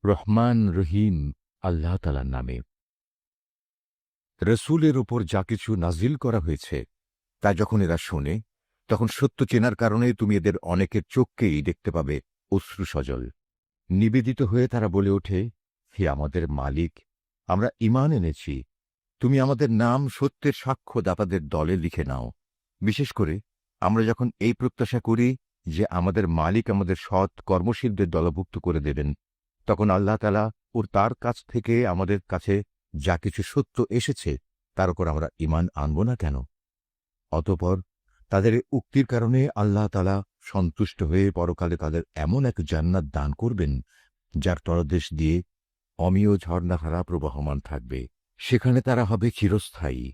রহমান রহিম আল্লাহ তাআলার নামে। রসূলের ওপর যা কিছু নাজিল করা হয়েছে তা যখন এরা শোনে, তখন সত্য চেনার কারণে তুমি এদের অনেকের চোখকেই দেখতে পাবে অশ্রু সজল। নিবেদিত হয়ে তারা বলে ওঠে, হে আমাদের মালিক, আমরা ঈমান এনেছি। তুমি আমাদের নাম সত্যের সাক্ষ্যদাতাদের দলে লিখে নাও। বিশেষ করে আমরা যখন এই প্রত্যাশা করি যে আমাদের মালিক আমাদের সৎ কর্মশীলদের দলভুক্ত করে দেবেন, তখন আল্লাহ তাআলা ও তার কাছ থেকে আমাদের কাছে যা কিছু সত্য এসেছে তার উপর আমরা ঈমান আনব না কেন? অতঃপর তাদের এই উক্তির কারণে আল্লাহ তাআলা সন্তুষ্ট হয়ে পরকালে তাদের এমন এক জান্নাত দান করবেন, যার তলদেশ দিয়ে অমিয় ঝর্ণাধারা প্রবহমান থাকবে। সেখানে তারা হবে চিরস্থায়ী।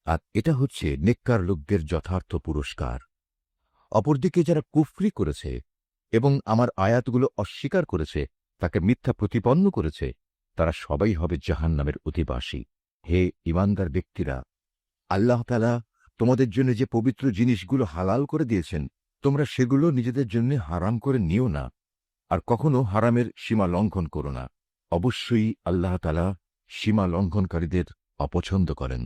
আর এটা হচ্ছে নেককার লোকদের যথার্থ পুরস্কার। অপরদিকে যারা কুফরি করেছে এবং আমার আয়াতগুলো অস্বীকার করেছে, তাকে মিথ্যা প্রতিপন্ন করেছে, তারা সবাই হবে জাহান্নামের অধিবাসী। হে ঈমানদার ব্যক্তিরা, আল্লাহ তাআলা তোমাদের জন্য যে পবিত্র জিনিসগুলো হালাল করে দিয়েছেন, তোমরা সেগুলো নিজেদের জন্য হারাম করে নিও না, আর কখনো হারামের সীমা লঙ্ঘন করো না। অবশ্যই আল্লাহ তাআলা সীমা লঙ্ঘনকারীদের অপছন্দ করেন।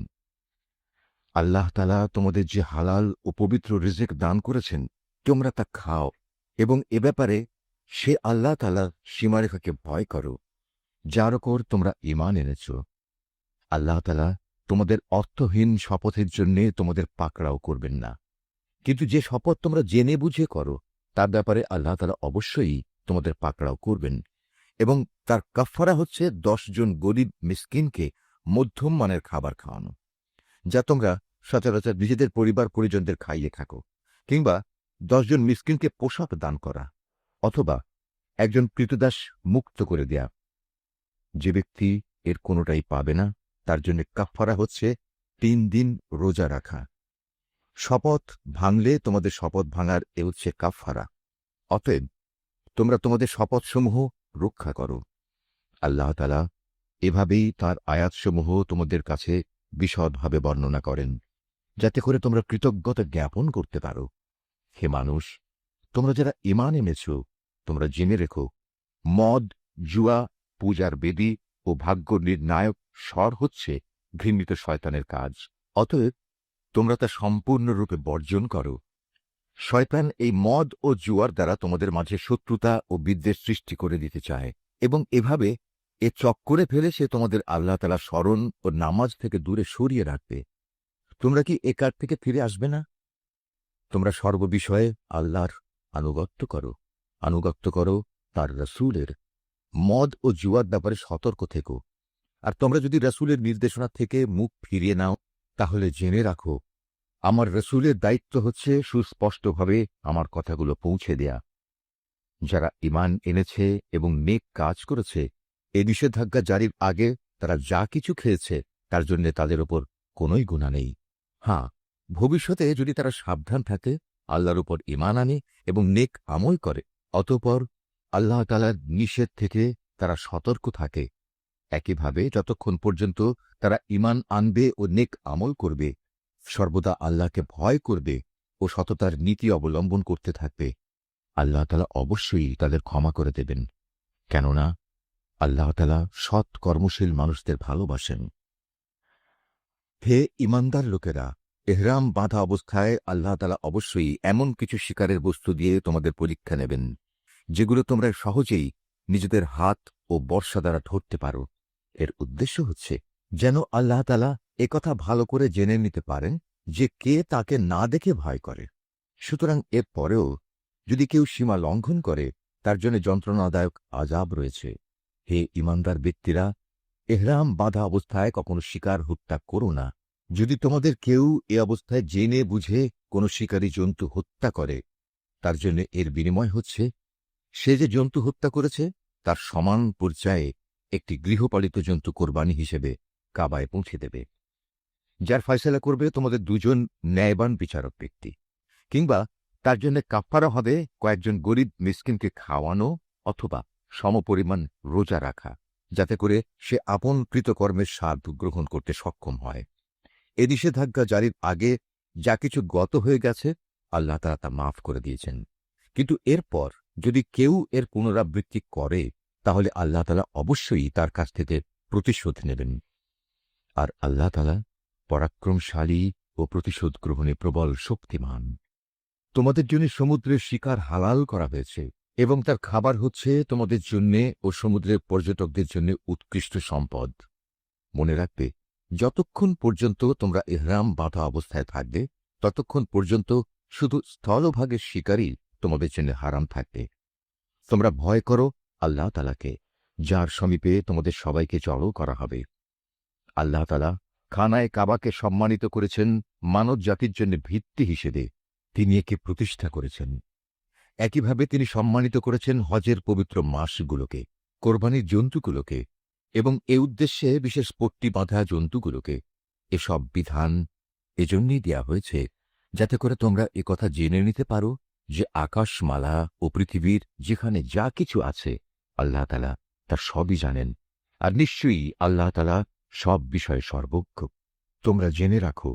আল্লাহ তাআলা তোমাদের যে হালাল ও পবিত্র রিজিক দান করেছেন, তোমরা তা খাও এবং এ ব্যাপারে সে আল্লাহ তাআলার সীমারেখাকে ভয় করো, যার ওপর তোমরা ঈমান এনেছ। আল্লাহ তাআলা তোমাদের অর্থহীন শপথের জন্যে তোমাদের পাকড়াও করবেন না। কিন্তু যে শপথ তোমরা জেনে বুঝে করো, তার ব্যাপারে আল্লাহ তাআলা অবশ্যই তোমাদের পাকড়াও করবেন। এবং তার কাফফারা হচ্ছে 10 জন গরীব মিসকিনকে মধ্যম মানের খাবার খাওয়ানো, যা তোমরা সচরাচর নিজেদের পরিবার পরিজনদের খাইয়ে থাকো, কিংবা 10 জন মিসকিনকে পোশাক দান করা, অথবা একজন ক্রীতদাস মুক্ত করে দেয়া। যে ব্যক্তি এর কোনোটাই পাবে না, তার জন্য কাফফারা হচ্ছে 3 দিন রোজা রাখা। শপথ ভাঙলে তোমাদের শপথ ভাঙার এ হচ্ছে কাফফারা। অতএব তোমরা তোমাদের শপথসমূহ রক্ষা করো। আল্লাহ তাআলা এভাবেই তাঁর আয়াতসমূহ তোমাদের কাছে বিশদভাবে বর্ণনা করেন, যাতে করে তোমরা কৃতজ্ঞতা জ্ঞাপন করতে পারো। হে মানুষ, তোমরা যারা ঈমান এনেছ, তোমরা জেনে রেখো, মদ, জুয়া, পূজার বেদী ও ভাগ্য নির্ণায়ক স্বর হচ্ছে ঘৃণিত শয়তানের কাজ। অতএব তোমরা তা সম্পূর্ণরূপে বর্জন করো। শয়তান এই মদ ও জুয়ার দ্বারা তোমাদের মাঝে শত্রুতা ও বিদ্বেষ সৃষ্টি করে দিতে চায়, এবং এভাবে এ চক্করে ফেলে সে তোমাদের আল্লাহ তাআলার স্মরণ ও নামাজ থেকে দূরে সরিয়ে রাখবে। তোমরা কি এ কাজ থেকে ফিরে আসবে না? তোমরা সর্ববিষয়ে আল্লাহর আনুগত্য করো তার রাসূলের। মদ ও জুয়ার ব্যাপারে সতর্ক থেকো। আর তোমরা যদি রাসূলের নির্দেশনা থেকে মুখ ফিরিয়ে নাও, তাহলে জেনে রাখো, আমার রাসূলের দায়িত্ব হচ্ছে সুস্পষ্টভাবে আমার কথাগুলো পৌঁছে দেয়া। যারা ঈমান এনেছে এবং নেক কাজ করেছে, এ নিষেধাজ্ঞা জারির আগে তারা যা কিছু খেয়েছে তার জন্য তাদের ওপর কোনোই গুনাহ নেই। হ্যাঁ, ভবিষ্যতে যদি তারা সাবধান থাকে, আল্লাহর উপর ঈমান আনে এবং নেক আমল করে, অতঃপর আল্লাহ তাআলার নিষেধ থেকে তারা সতর্ক থাকে, একইভাবে যতক্ষণ পর্যন্ত তারা ঈমান আনবে ও নেক আমল করবে, সর্বদা আল্লাহকে ভয় করবে ও সততার নীতি অবলম্বন করতে থাকবে, আল্লাহ তাআলা অবশ্যই তাদের ক্ষমা করে দেবেন। কেননা আল্লাহ তাআলা সৎ কর্মশীল মানুষদের ভালোবাসেন। হে ঈমানদার লোকেরা, এহরাম বাঁধা অবস্থায় আল্লাহ তাআলা অবশ্যই এমন কিছু শিকারের বস্তু দিয়ে তোমাদের পরীক্ষা নেবেন, যেগুলো তোমরা সহজেই নিজেদের হাত ও বর্শা দ্বারা ধরতে পারো। এর উদ্দেশ্য হচ্ছে যেন আল্লাহ তাআলা একথা ভালো করে জেনে নিতে পারেন যে কে তাকে না দেখে ভয় করে। সুতরাং এর পরেও যদি কেউ সীমা লঙ্ঘন করে, তার জন্য যন্ত্রণাদায়ক আযাব রয়েছে। হে ঈমানদার ব্যক্তিরা, এহরাম বাঁধা অবস্থায় কখনো শিকার হত্যা করো না। যদি তোমাদের কেউ এ অবস্থায় জেনে বুঝে কোনো শিকারী জন্তু হত্যা করে, তার জন্য এর বিনিময় হচ্ছে সে যে জন্তু হত্যা করেছে তার সমান পর্যায়ে একটি গৃহপালিত জন্তু কোরবানি হিসেবে কাবায় পৌঁছে দেবে, যার ফয়সালা করবে তোমাদের দুজন ন্যায়বান বিচারক ব্যক্তি। কিংবা তার জন্য কাফফারা হবে কয়েকজন গরীব মিসকিনকে খাওয়ানো অথবা সমপরিমাণ রোজা রাখা, যাতে করে সে আপন কৃতকর্মের স্বাদ গ্রহণ করতে সক্ষম হয়। এ নিষেধাজ্ঞা জারির আগে যা কিছু গত হয়ে গেছে, আল্লাহ তাআলা তা মাফ করে দিয়েছেন। কিন্তু এরপর যদি কেউ এর পুনরাবৃত্তি করে, তাহলে আল্লাহ তাআলা অবশ্যই তার কাছ থেকে প্রতিশোধ নেবেন। আর আল্লাহ তাআলা পরাক্রমশালী ও প্রতিশোধ গ্রহণে প্রবল শক্তিমান। তোমাদের জন্য সমুদ্রের শিকার হালাল করা হয়েছে এবং তার খাবার হচ্ছে তোমাদের জন্যে ও সমুদ্রের পর্যটকদের জন্য উৎকৃষ্ট সম্পদ। মনে রাখবে, যতক্ষণ পর্যন্ত তোমরা ইহরাম বাঁধা অবস্থায় থাকবে ততক্ষণ পর্যন্ত শুধু স্থলভাগের শিকারই তোমাদের জন্য হারাম থাকবে। তোমরা ভয় করো আল্লাহ তাআলাকে, যার সমীপে তোমাদের সবাইকে জড়ো করা হবে। আল্লাহ তাআলা খানায়ে কাবাকে সম্মানিত করেছেন মানব জাতির জন্য ভিত্তি হিসেবে। তিনি একে প্রতিষ্ঠা করেছেন। একইভাবে তিনি সম্মানিত করেছেন হজের পবিত্র মাসগুলোকে, কোরবানির জন্তুগুলোকে এবং এ উদ্দেশ্যে বিশেষ পট্টি বাঁধা জন্তুগুলোকে। এসব বিধান এজন্যই দেয়া হয়েছে যাতে করে তোমরা একথা জেনে নিতে পারো যে আকাশমালা ও পৃথিবীর যেখানে যা কিছু আছে আল্লাহ তাআলা তা সবই জানেন, আর নিশ্চয়ই আল্লাহ তাআলা সব বিষয়ে সর্বজ্ঞ। তোমরা জেনে রাখো,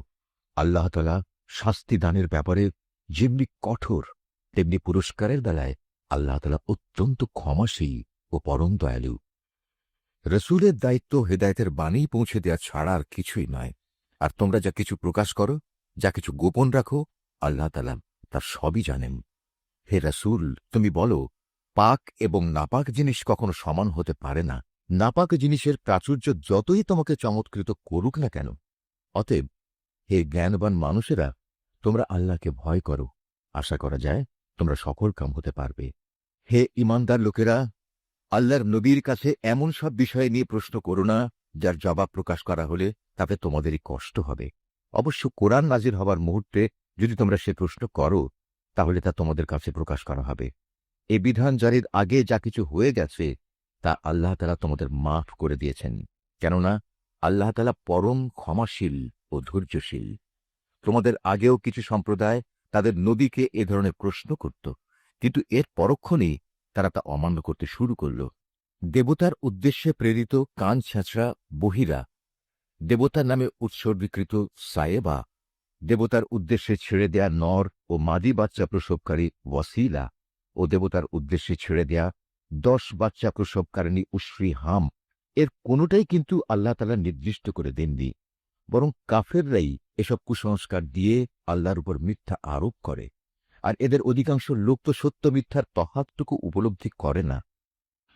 আল্লাহ তাআলা শাস্তি দানের ব্যাপারে যেমনি কঠোর, তেমনি পুরস্কারের বেলায় আল্লাহ তাআলা অত্যন্ত ক্ষমাশীল ও পরম দয়ালু। রসূলের দায়িত্ব হেদায়েতের বাণী পৌঁছে দেওয়া ছাড়া আর কিছুই নয়। আর তোমরা যা কিছু প্রকাশ করো, যা কিছু গোপন রাখো, আল্লাহ তাআলা তার সবই জানেন। হে রসূল, তুমি বলো, পাক এবং নাপাক জিনিস কখনো সমান হতে পারে না। নাপাক জিনিসের প্রাচুর্য যতই তোমাকে চমৎকৃত করুক না কেন। অতএব হে জ্ঞানবান মানুষেরা, তোমরা আল্লাহকে ভয় করো। আশা করা যায় তোমরা সফল কাম হতে পারবে। হে ঈমানদার লোকেরা, আল্লাহর নবীর কাছে এমন সব বিষয় নিয়ে প্রশ্ন করো না যার জবাব প্রকাশ করা হলে তাতে তোমাদেরই কষ্ট হবে। অবশ্য কোরআন নাজির হবার মুহূর্তে যদি তোমরা সে প্রশ্ন করো তাহলে তা তোমাদের কাছে প্রকাশ করা হবে। এ বিধান জারির আগে যা কিছু হয়ে গেছে তা আল্লাহ তাআলা তোমাদের মাফ করে দিয়েছেন, কেননা আল্লাহ তাআলা পরম ক্ষমাশীল ও ধৈর্যশীল। তোমাদের আগেও কিছু সম্প্রদায় তাদের নবীকে এ ধরনের প্রশ্ন করত, কিন্তু এর পরক্ষণেই তারা তা অমান্য করতে শুরু করল। দেবতার উদ্দেশ্যে প্রেরিত কান ছেঁচড়া বহিরা, দেবতার নামে উৎসর্গীকৃত সায়েবা, দেবতার উদ্দেশ্যে ছেড়ে দেয়া নর ও মাদি বাচ্চা প্রসবকারী ওয়াসিলা ও দেবতার উদ্দেশ্যে ছেড়ে দেয়া 10 বাচ্চা প্রসবকারিণী উশরি হাম, এর কোনোটাই কিন্তু আল্লাহ তাআলা নির্দিষ্ট করে দেননি। বরং কাফেররাই এসব কুসংস্কার দিয়ে আল্লাহর উপর মিথ্যা আরোপ করে, আর এদের অধিকাংশ লোক তো সত্য মিথ্যার তফাৎটুকু উপলব্ধি করে না।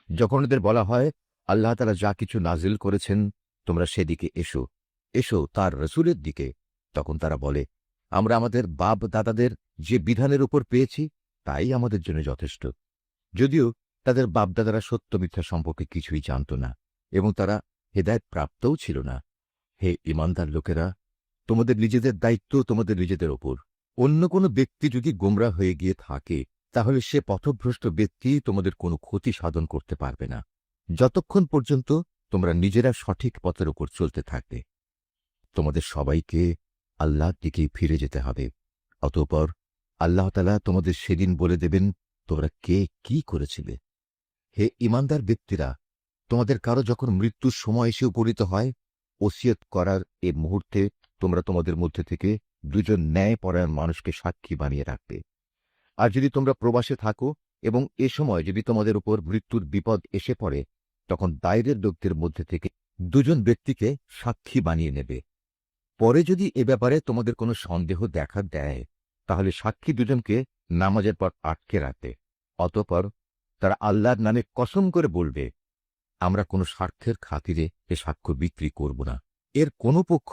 যখন এদের বলা হয় আল্লাহ তাআলা যা কিছু নাজিল করেছেন তোমরা সেদিকে এসো, এসো তার রসূলের দিকে, তখন তারা বলে, আমরা আমাদের বাপ দাদাদের যে বিধানের উপর পেয়েছি তাই আমাদের জন্য যথেষ্ট। যদিও তাদের বাপদাদারা সত্য মিথ্যা সম্পর্কে কিছুই জানত না এবং তারা হেদায়েত প্রাপ্তও ছিল না। হে ঈমানদার লোকেরা, তোমাদের নিজেদের দায়িত্ব তোমাদের নিজেদের ওপর। অন্য কোনো ব্যক্তি যদি গোমরা হয়ে গিয়ে থাকে তাহলে সে পথভ্রষ্ট ব্যক্তি তোমাদের কোনো ক্ষতি সাধন করতে পারবে না, যতক্ষণ পর্যন্ত তোমরা নিজেরা সঠিক পথের উপর চলতে থাকবে। তোমাদের সবাইকে আল্লাহর দিকেই ফিরে যেতে হবে। অতঃপর আল্লাহ তাআলা তোমাদের সেদিন বলে দেবেন তোমরা কে কি করেছিলে। হে ঈমানদার ব্যক্তিরা, তোমাদের কারো যখন মৃত্যুর সময় এসে উপনীত হয়, ওসিয়ত করার এ মুহূর্তে তোমরা তোমাদের মধ্যে থেকে 2 ন্যায়পরায়ণ মানুষকে সাক্ষী বানিয়ে রাখবে। আর যদি তোমরা প্রবাসে থাকো এবং এ সময় যদি তোমাদের উপর মৃত্যুর বিপদ এসে পড়ে, তখন বাইরের লোকদের মধ্যে থেকে 2 ব্যক্তিকে সাক্ষী বানিয়ে নেবে। পরে যদি এ ব্যাপারে তোমাদের কোনো সন্দেহ দেখা দেয় তাহলে সাক্ষী 2জনকে নামাজের পর আটকে রাখবে। অতঃপর তারা আল্লাহর নামে কসম করে বলবে, আমরা কোনো স্বার্থের খাতিরে এ সাক্ষ্য বিক্রি করব না। এর কোনো পক্ষ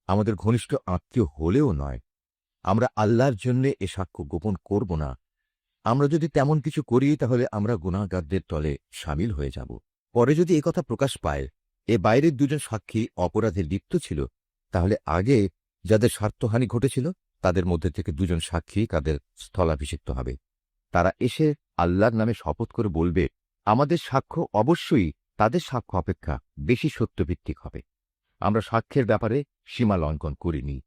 আমাদের ঘনিষ্ঠ আত্মীয় হলেও নয়। আমরা আল্লাহর জন্য এ সাক্ষ্য গোপন করব না। আমরা যদি তেমন কিছু করি তাহলে আমরা গুনাহগারদের দলে সামিল হয়ে যাব। পরে যদি একথা প্রকাশ পায় এ বাইরের 2জন সাক্ষী অপরাধে লিপ্ত ছিল, তাহলে আগে যাদের স্বার্থহানি ঘটেছিল তাদের মধ্যে থেকে 2জন সাক্ষী তাদের স্থলাভিষিক্ত হবে। তারা এসে আল্লাহর নামে শপথ করে বলবে, আমাদের সাক্ষ্য অবশ্যই তাদের সাক্ষ্য অপেক্ষা বেশি সত্যভিত্তিক হবে। আমরা সাক্ষ্যের ব্যাপারে সীমা লঙ্ঘন করিনি।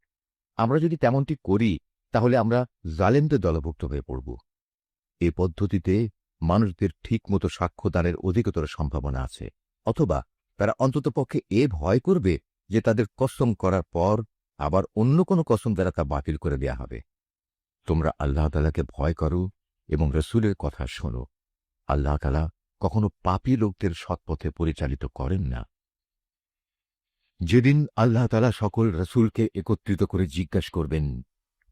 আমরা যদি তেমনটি করি তাহলে আমরা জালেমদের দলভুক্ত হয়ে পড়ব। এ পদ্ধতিতে মানুষদের ঠিকমতো সাক্ষ্যদানের অধিকতর সম্ভাবনা আছে, অথবা তারা অন্ততপক্ষে এ ভয় করবে যে তাদের কসম করার পর আবার অন্য কোনো কসম দ্বারা তা বাতিল করে দেয়া হবে। তোমরা আল্লাহ তাআলাকে ভয় করো এবং রসূলের কথা শোনো। আল্লাহ তাআলা কখনো পাপী লোকদের সৎপথে পরিচালিত করেন না। যেদিন আল্লাহ তাআলা সকল রাসূলকে একত্রিত করে জিজ্ঞাসা করবেন,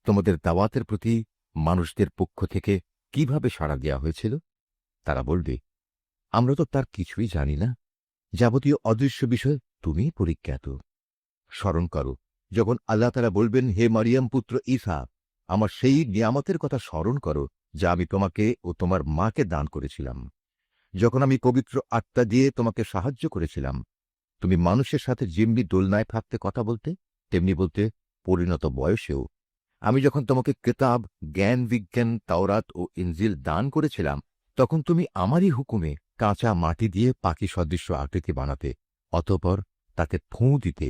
তোমাদের দাওয়াতের প্রতি মানুষদের পক্ষ থেকে কিভাবে সাড়া দেওয়া হয়েছিল, তারা বলবে, আমরা তো তার কিছুই জানি না। যাবতীয় অদৃশ্য বিষয় তুমিই পরিজ্ঞাত। স্মরণ করো, যখন আল্লাহ তাআলা বলবেন, হে মারিয়াম পুত্র ঈসা, আমার সেই নিয়ামতের কথা স্মরণ করো যা আমি তোমাকে ও তোমার মাকে দান করেছিলাম। যখন আমি পবিত্র আত্মা দিয়ে তোমাকে সাহায্য করেছিলাম, তুমি মানুষের সাথে যেমনি দোলনায় থাকতে কথা বলতে, তেমনি বলতে পরিণত বয়সেও। আমি যখন তোমাকে কিতাব, জ্ঞান বিজ্ঞান, তাওরাত ও ইনজিল দান করেছিলাম, তখন তুমি আমারই হুকুমে কাঁচা মাটি দিয়ে পাখি সদৃশ্য আকৃতি বানাতে, অতঃপর তাতে ফোঁ দিতে,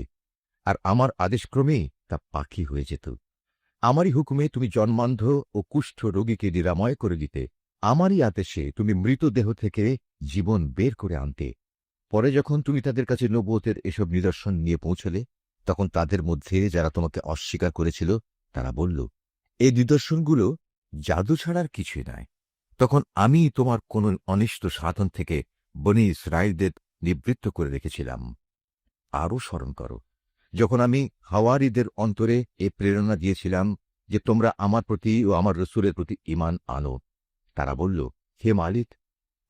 আর আমার আদেশক্রমেই তা পাখি হয়ে যেত। আমারই হুকুমে তুমি জন্মান্ধ ও কুষ্ঠ রোগীকে নিরাময় করে দিতে। আমারই আদেশে তুমি মৃতদেহ থেকে জীবন বের করে আনতে। পরে যখন তুমি তাদের কাছে নবুয়তের এসব নিদর্শন নিয়ে পৌঁছলে, তখন তাদের মধ্যে যারা তোমাকে অস্বীকার করেছিল তারা বলল, এই নিদর্শনগুলো জাদু ছাড়ার কিছুই নয়। তখন আমি তোমার কোন অনিষ্ট সাধন থেকে বনী ইসরায়েলদের নিবৃত্ত করে রেখেছিলাম। আরও স্মরণ করো, যখন আমি হাওয়ারীদের অন্তরে এ প্রেরণা দিয়েছিলাম যে তোমরা আমার প্রতি ও আমার রসূলের প্রতি ঈমান আনো। তারা বলল, হে মালিক,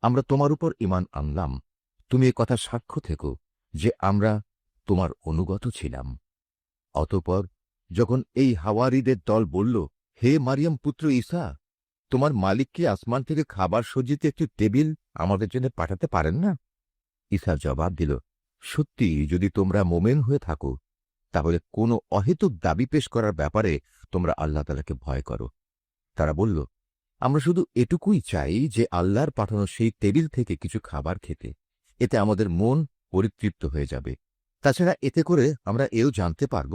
আমরা তোমার উপর ঈমান আনলাম। তুমি এ কথা সাক্ষ্য থেকো যে আমরা তোমার অনুগত ছিলাম। অতঃপর যখন এই হাওয়ারীদের দল বলল, হে মারিয়াম পুত্র ঈসা, তোমার মালিক কি আসমান থেকে খাবার সজ্জিত একটি টেবিল আমাদের জন্য পাঠাতে পারেন না? ঈসা জবাব দিল, সত্যি যদি তোমরা মোমেন হয়ে থাকো, তাহলে কোনো অহেতুক দাবি পেশ করার ব্যাপারে তোমরা আল্লাহ তাআলাকে ভয় করো। তারা বলল, আমরা শুধু এটুকুই চাই যে আল্লাহর পাঠানো সেই টেবিল থেকে কিছু খাবার খেতে। এতে আমাদের মন পরিতৃপ্ত হয়ে যাবে। তাছাড়া এতে করে আমরা এও জানতে পারব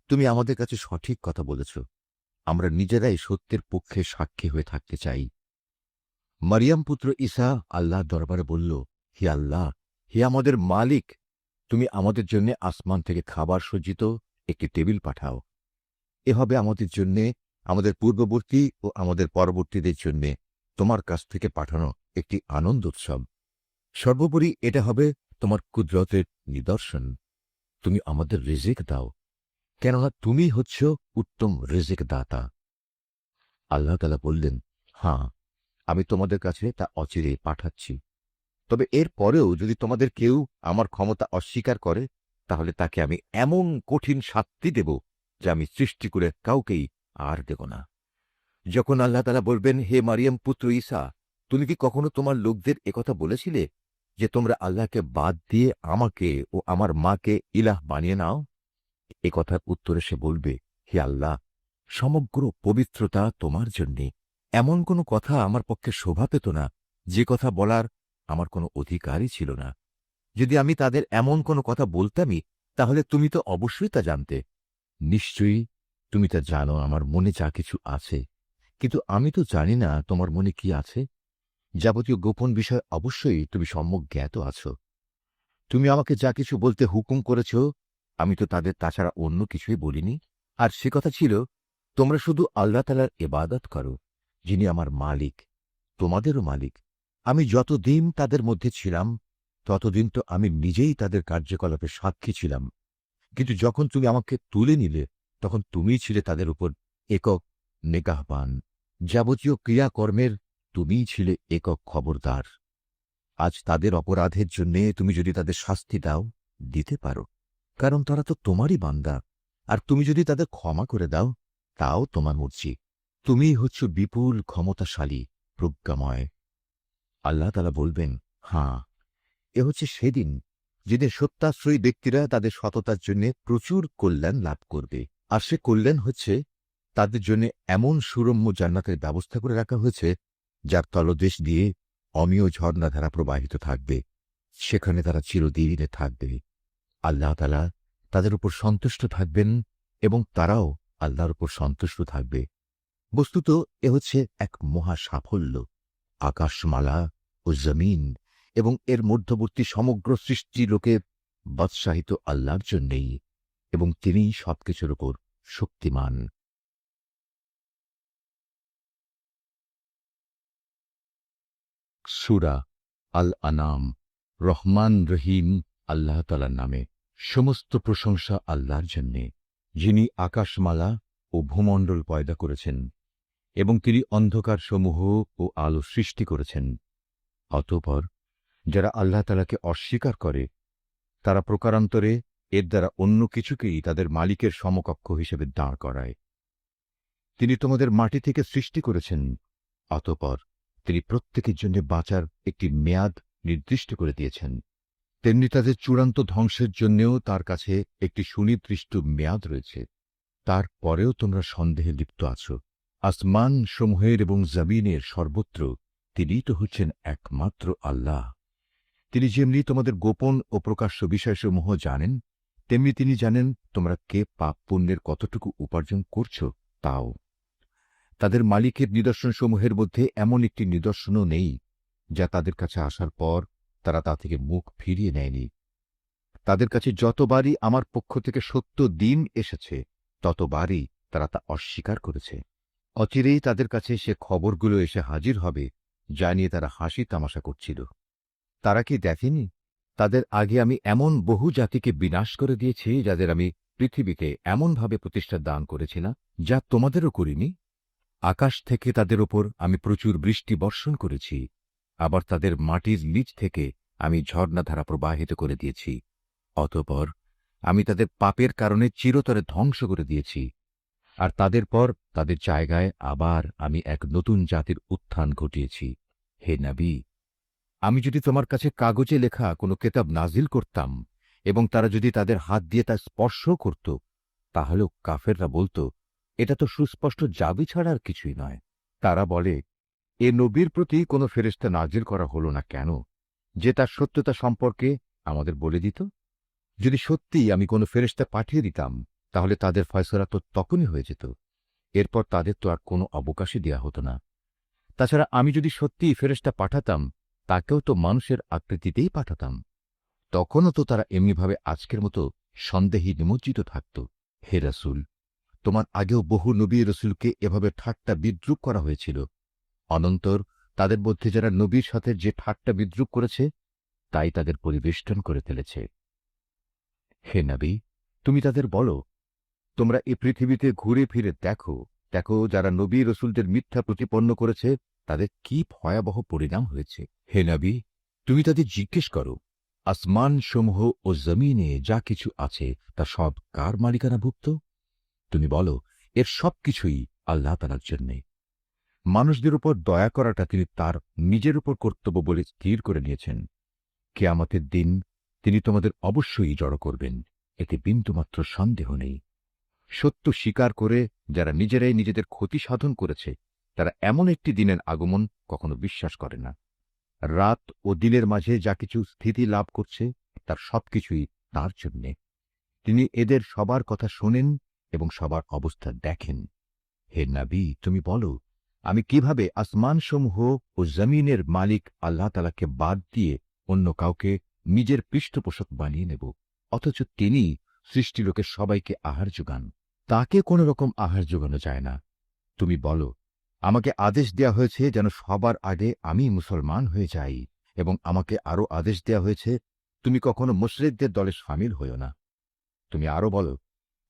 তুমি আমাদের কাছে সঠিক কথা বলেছ। আমরা নিজেরাই সত্যের পক্ষে সাক্ষী হয়ে থাকতে চাই। মারিয়াম পুত্র ঈসা আল্লাহর দরবারে বলল, হে আল্লাহ, হে আমাদের মালিক, তুমি আমাদের জন্য আসমান থেকে খাবার সজ্জিত একটি টেবিল পাঠাও। এ হবে আমাদের জন্য, আমাদের পূর্ববর্তী ও আমাদের পরবর্তীদের জন্য তোমার কাছ থেকে পাঠানো একটি আনন্দ উৎসব। সর্বোপরি এটা হবে তোমার কুদরতের নিদর্শন। তুমি আমাদের রিজিক দাও, কেননা তুমি হচ্ছ উত্তম রিজিক দাতা। আল্লাহ তাআলা বললেন, হাঁ, আমি তোমাদের কাছে তা অচিরে পাঠাচ্ছি। তবে এর পরেও যদি তোমাদের কেউ আমার ক্ষমতা অস্বীকার করে, তাহলে তাকে আমি এমন কঠিন শাস্তি দেব যা আমি সৃষ্টি করে কাউকেই আর দেব না। যখন আল্লাহ তাআলা বলবেন, হে মারিয়াম পুত্র ঈসা, তুমি কি কখনো তোমার লোকদের একথা বলেছিলে যে তোমরা আল্লাহকে বাদ দিয়ে আমাকে ও আমার মাকে ইলাহ বানিয়ে নাও? এ কথার উত্তরে সে বলবে, হে আল্লাহ, সমগ্র পবিত্রতা তোমার জন্যে। এমন কোনো কথা আমার পক্ষে শোভা পেত না যে কথা বলার আমার কোনো অধিকারই ছিল না। যদি আমি তাদের এমন কোনো কথা বলতামই, তাহলে তুমি তো অবশ্যই তা জানতে। নিশ্চয়ই তুমি তা জানো আমার মনে যা কিছু আছে, কিন্তু আমি তো জানি না তোমার মনে কি আছে। যাবতীয় গোপন বিষয় অবশ্যই তুমি সম্যক জ্ঞাত আছো। তুমি আমাকে যা কিছু বলতে হুকুম করেছ, আমি তো তাদের তাছাড়া অন্য কিছুই বলিনি। আর সে কথা ছিল, তোমরা শুধু আল্লাহ তাআলার ইবাদত করো, যিনি আমার মালিক, তোমাদেরও মালিক। আমি যতদিন তাদের মধ্যে ছিলাম, ততদিন তো আমি নিজেই তাদের কার্যকলাপে সাক্ষী ছিলাম। কিন্তু যখন তুমি আমাকে তুলে নিলে, তখন তুমিই ছিলে তাদের উপর একক নিগাহবান। যাবতীয় ক্রিয়াকর্মের তুমিই ছিলে একক খবরদার। আজ তাদের অপরাধের জন্যে তুমি যদি তাদের শাস্তি দাও, দিতে পারো, কারণ তারা তো তোমারই বান্দা। আর তুমি যদি তাদের ক্ষমা করে দাও, তাও তোমার মর্জি। তুমিই হচ্ছ বিপুল ক্ষমতাশালী, প্রজ্ঞাময়। আল্লাহ তাআলা বলবেন, হাঁ, এ হচ্ছে সেদিন যেদিন সত্যাশ্রয়ী ব্যক্তিরা তাদের সততার জন্য প্রচুর কল্যাণ লাভ করবে। আর সে কল্যাণ হচ্ছে তাদের জন্য এমন সুরম্য জান্নাতের ব্যবস্থা করে রাখা হয়েছে, যার তলদেশ দিয়ে অমীয় ঝর্ণাধারা প্রবাহিত থাকবে। সেখানে তারা চিরদিনে থাকবে। আল্লাহ তাআলা তাদের উপর সন্তুষ্ট থাকবেন এবং তারাও আল্লাহর উপর সন্তুষ্ট থাকবে। বস্তুত এ হচ্ছে এক মহা সাফল্য। আকাশমালা ও জমিন এবং এর মধ্যবর্তী সমগ্র সৃষ্টি লোকের বাদশাহিত আল্লাহর জন্যেই, এবং তিনিই সবকিছুর উপর শক্তিমান। সূরা আল আনাম, রহমান রহিম আল্লাহ তাআলার নামে। সমস্ত প্রশংসা আল্লাহর জন্যে, যিনি আকাশমালা ও ভূমণ্ডল পয়দা করেছেন এবং তিনি অন্ধকারসমূহ ও আলো সৃষ্টি করেছেন। অতঃপর যারা আল্লাহ তাআলাকে অস্বীকার করে তারা প্রকারান্তরে এর দ্বারা অন্য কিছুকেই তাদের মালিকের সমকক্ষ হিসেবে দাঁড় করায়। তিনি তোমাদের মাটি থেকে সৃষ্টি করেছেন, অতঃপর তিনি প্রত্যেকের জন্য বাঁচার একটি মেয়াদ নির্দিষ্ট করে দিয়েছেন। তেমনি তাদের চূড়ান্ত ধ্বংসের জন্যেও তার কাছে একটি সুনির্দিষ্ট মেয়াদ রয়েছে। তারপরেও তোমরা সন্দেহে লিপ্ত আছো। আসমান সমূহের এবং জমিনের সর্বত্র তিনিই তো হচ্ছেন একমাত্র আল্লাহ। তিনি যেমনি তোমাদের গোপন ও প্রকাশ্য বিষয়সমূহ জানেন, তেমনি তিনি জানেন তোমরা কে পাপ পুণ্যের কতটুকু উপার্জন করছ তাও। তাদের মালিকের নিদর্শনসমূহের মধ্যে এমন একটি নিদর্শনও নেই যা তাদের কাছে আসার পর তারা তা থেকে মুখ ফিরিয়ে নেয়নি। তাদের কাছে যতবারই আমার পক্ষ থেকে সত্য দিন এসেছে ততবারই তারা তা অস্বীকার করেছে। অচিরেই তাদের কাছে সে খবরগুলো এসে হাজির হবে যা নিয়ে তারা হাসি তামাশা করছিল। তারা কি দেখেনি তাদের আগে আমি এমন বহু জাতিকে বিনাশ করে দিয়েছি যাদের আমি পৃথিবীতে এমনভাবে প্রতিষ্ঠা দান করেছি না, যা তোমাদেরও করিনি? আকাশ থেকে তাদের ওপর আমি প্রচুর বৃষ্টি বর্ষণ করেছি, আবার তাদের মাটির নিচ থেকে আমি ঝর্ণাধারা প্রবাহিত করে দিয়েছি। অতঃপর আমি তাদের পাপের কারণে চিরতরে ধ্বংস করে দিয়েছি, আর তাদের পর তাদের জায়গায় আবার আমি এক নতুন জাতির উত্থান ঘটিয়েছি। হে নবী, আমি যদি তোমার কাছে কাগজে লেখা কোনো কেতাব নাজিল করতাম এবং তারা যদি তাদের হাত দিয়ে তা স্পর্শ করত, তাহলেও কাফেররা বলতো, এটা তো সুস্পষ্ট জাদু ছাড়া আর কিছুই নয়। তারা বলে, এ নবীর প্রতি কোনো ফেরেশতা নাজিল করা হলো না কেন, যে তার সত্যতা সম্পর্কে আমাদের বলে দিত? যদি সত্যিই আমি কোনো ফেরেশতা পাঠিয়ে দিতাম তাহলে তাদের ফয়সলা তো তখনই হয়ে যেত। এরপর তাদের তো আর কোনো অবকাশই দেয়া হতো না। তাছাড়া আমি যদি সত্যিই ফেরেশতা পাঠাতাম তাকেও তো মানুষের আকৃতিতেই পাঠাতাম। তখনও তো তারা এমনিভাবে আজকের মতো সন্দেহে নিমজ্জিত থাকত। হে রাসূল, তোমার আগেও বহু নবী রসুলকে এভাবে ঠাট্টা বিদ্রূপ করা হয়েছিল। অনন্তর তাদের মধ্যে যারা নবীর সাথে যে ঠাট্টা বিদ্রূপ করেছে তাই তাদের পরিবেষ্টন করে ফেলেছে। হে নবী, তুমি তাদের বলো, তোমরা এ পৃথিবীতে ঘুরে ফিরে দেখো, দেখো যারা নবী রসুলদের মিথ্যা প্রতিপন্ন করেছে তাদের কি ভয়াবহ পরিণাম হয়েছে। হে নবী, তুমি তাদের জিজ্ঞেস করো, আসমান সমূহ ও জমিনে যা কিছু আছে তা সব কার মালিকানাভুক্ত? তুমি বলো, এর সবকিছুই আল্লাহ তাআলার জন্যে। মানুষদের উপর দয়া করাটা তিনি তার নিজের উপর কর্তব্য বলে স্থির করে নিয়েছেন। কিয়ামতের দিন তিনি তোমাদের অবশ্যই জড়ো করবেন, এতে বিন্দুমাত্র সন্দেহ নেই। সত্য স্বীকার করে যারা নিজেরাই নিজেদের ক্ষতি সাধন করেছে তারা এমন একটি দিনের আগমন কখনো বিশ্বাস করে না। রাত ও দিনের মাঝে যা কিছু স্থিতি লাভ করছে তার সবকিছুই তাঁর জন্যে। তিনি এদের সবার কথা শোনেন এবং সবার অবস্থা দেখেন। হে নবী, তুমি বলো, আমি কিভাবে আসমানসমূহ ও জমিনের মালিক আল্লাহ তাআলাকে বাদ দিয়ে অন্য কাউকে নিজের পৃষ্ঠপোষক বানিয়ে নেব, অথচ তিনি সৃষ্টিলোকের সবাইকে আহার যোগান। তাকে কোন রকম আহার যোগানো যায় না। তুমি বলো, আমাকে আদেশ দেয়া হয়েছে যেন সবার আগে আমি মুসলমান হয়ে যাই, এবং আমাকে আরো আদেশ দেয়া হয়েছে তুমি কখনো মুশরিকদের দলে শামিল হইও না। তুমি আরো বলো,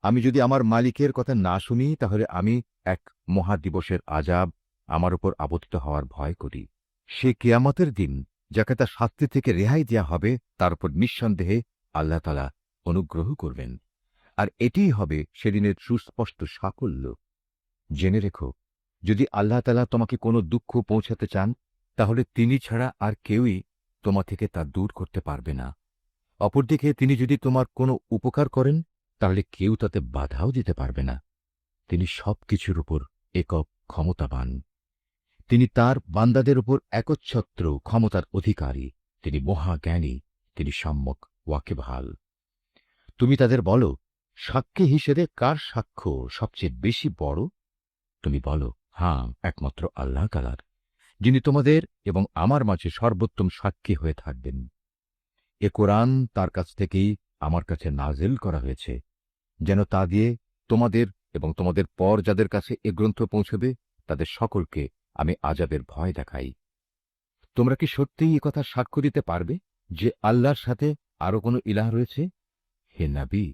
আমি যদি আমার মালিকের কথা না শুনি তাহলে আমি এক মহাদিবসের আযাব আমার উপর আপতিত হওয়ার ভয় করি। সে কিয়ামতের দিন যাকে তার শাস্তি থেকে রেহাই দেয়া হবে তার উপর নিঃসন্দেহে আল্লাহ তাআলা অনুগ্রহ করবেন, আর এটিই হবে সেদিনের সুস্পষ্ট সাফল্য। জেনে রেখো, যদি আল্লাহ তাআলা তোমাকে কোনো দুঃখ পৌঁছাতে চান তাহলে তিনি ছাড়া আর কেউই তোমা থেকে তা দূর করতে পারবে না। অপরদিকে তিনি যদি তোমার কোনো উপকার করেন তাহলে কেউ তাতে বাধাও দিতে পারবে না। তিনি সবকিছুর উপর একক ক্ষমতাবান। তিনি তার বান্দাদের উপর একচ্ছত্র ক্ষমতার অধিকারী। তিনি মহাজ্ঞানী, তিনি সম্যক ওয়াকিবহাল। তুমি তাদের বলো, সাক্ষী হিসেবে কার সাক্ষ্য সবচেয়ে বেশি বড়? তুমি বলো, হ্যাঁ, একমাত্র আল্লাহ তাআলার, যিনি তোমাদের এবং আমার মাঝে সর্বোত্তম সাক্ষী হয়ে থাকবেন। এ কোরআন তার কাছ থেকেই আমার কাছে নাজিল করা হয়েছে, যেন তা দিয়ে তোমাদের এবং তোমাদের পর যাদের কাছে এ গ্রন্থ পৌঁছবে তাদের সকলকে আমি আযাবের ভয় দেখাই। তোমরা কি সত্যিই কথা সাক্ষ্য দিতে পারবে যে আল্লাহর সাথে আরো কোনো ইলাহ রয়েছে? হে নবী,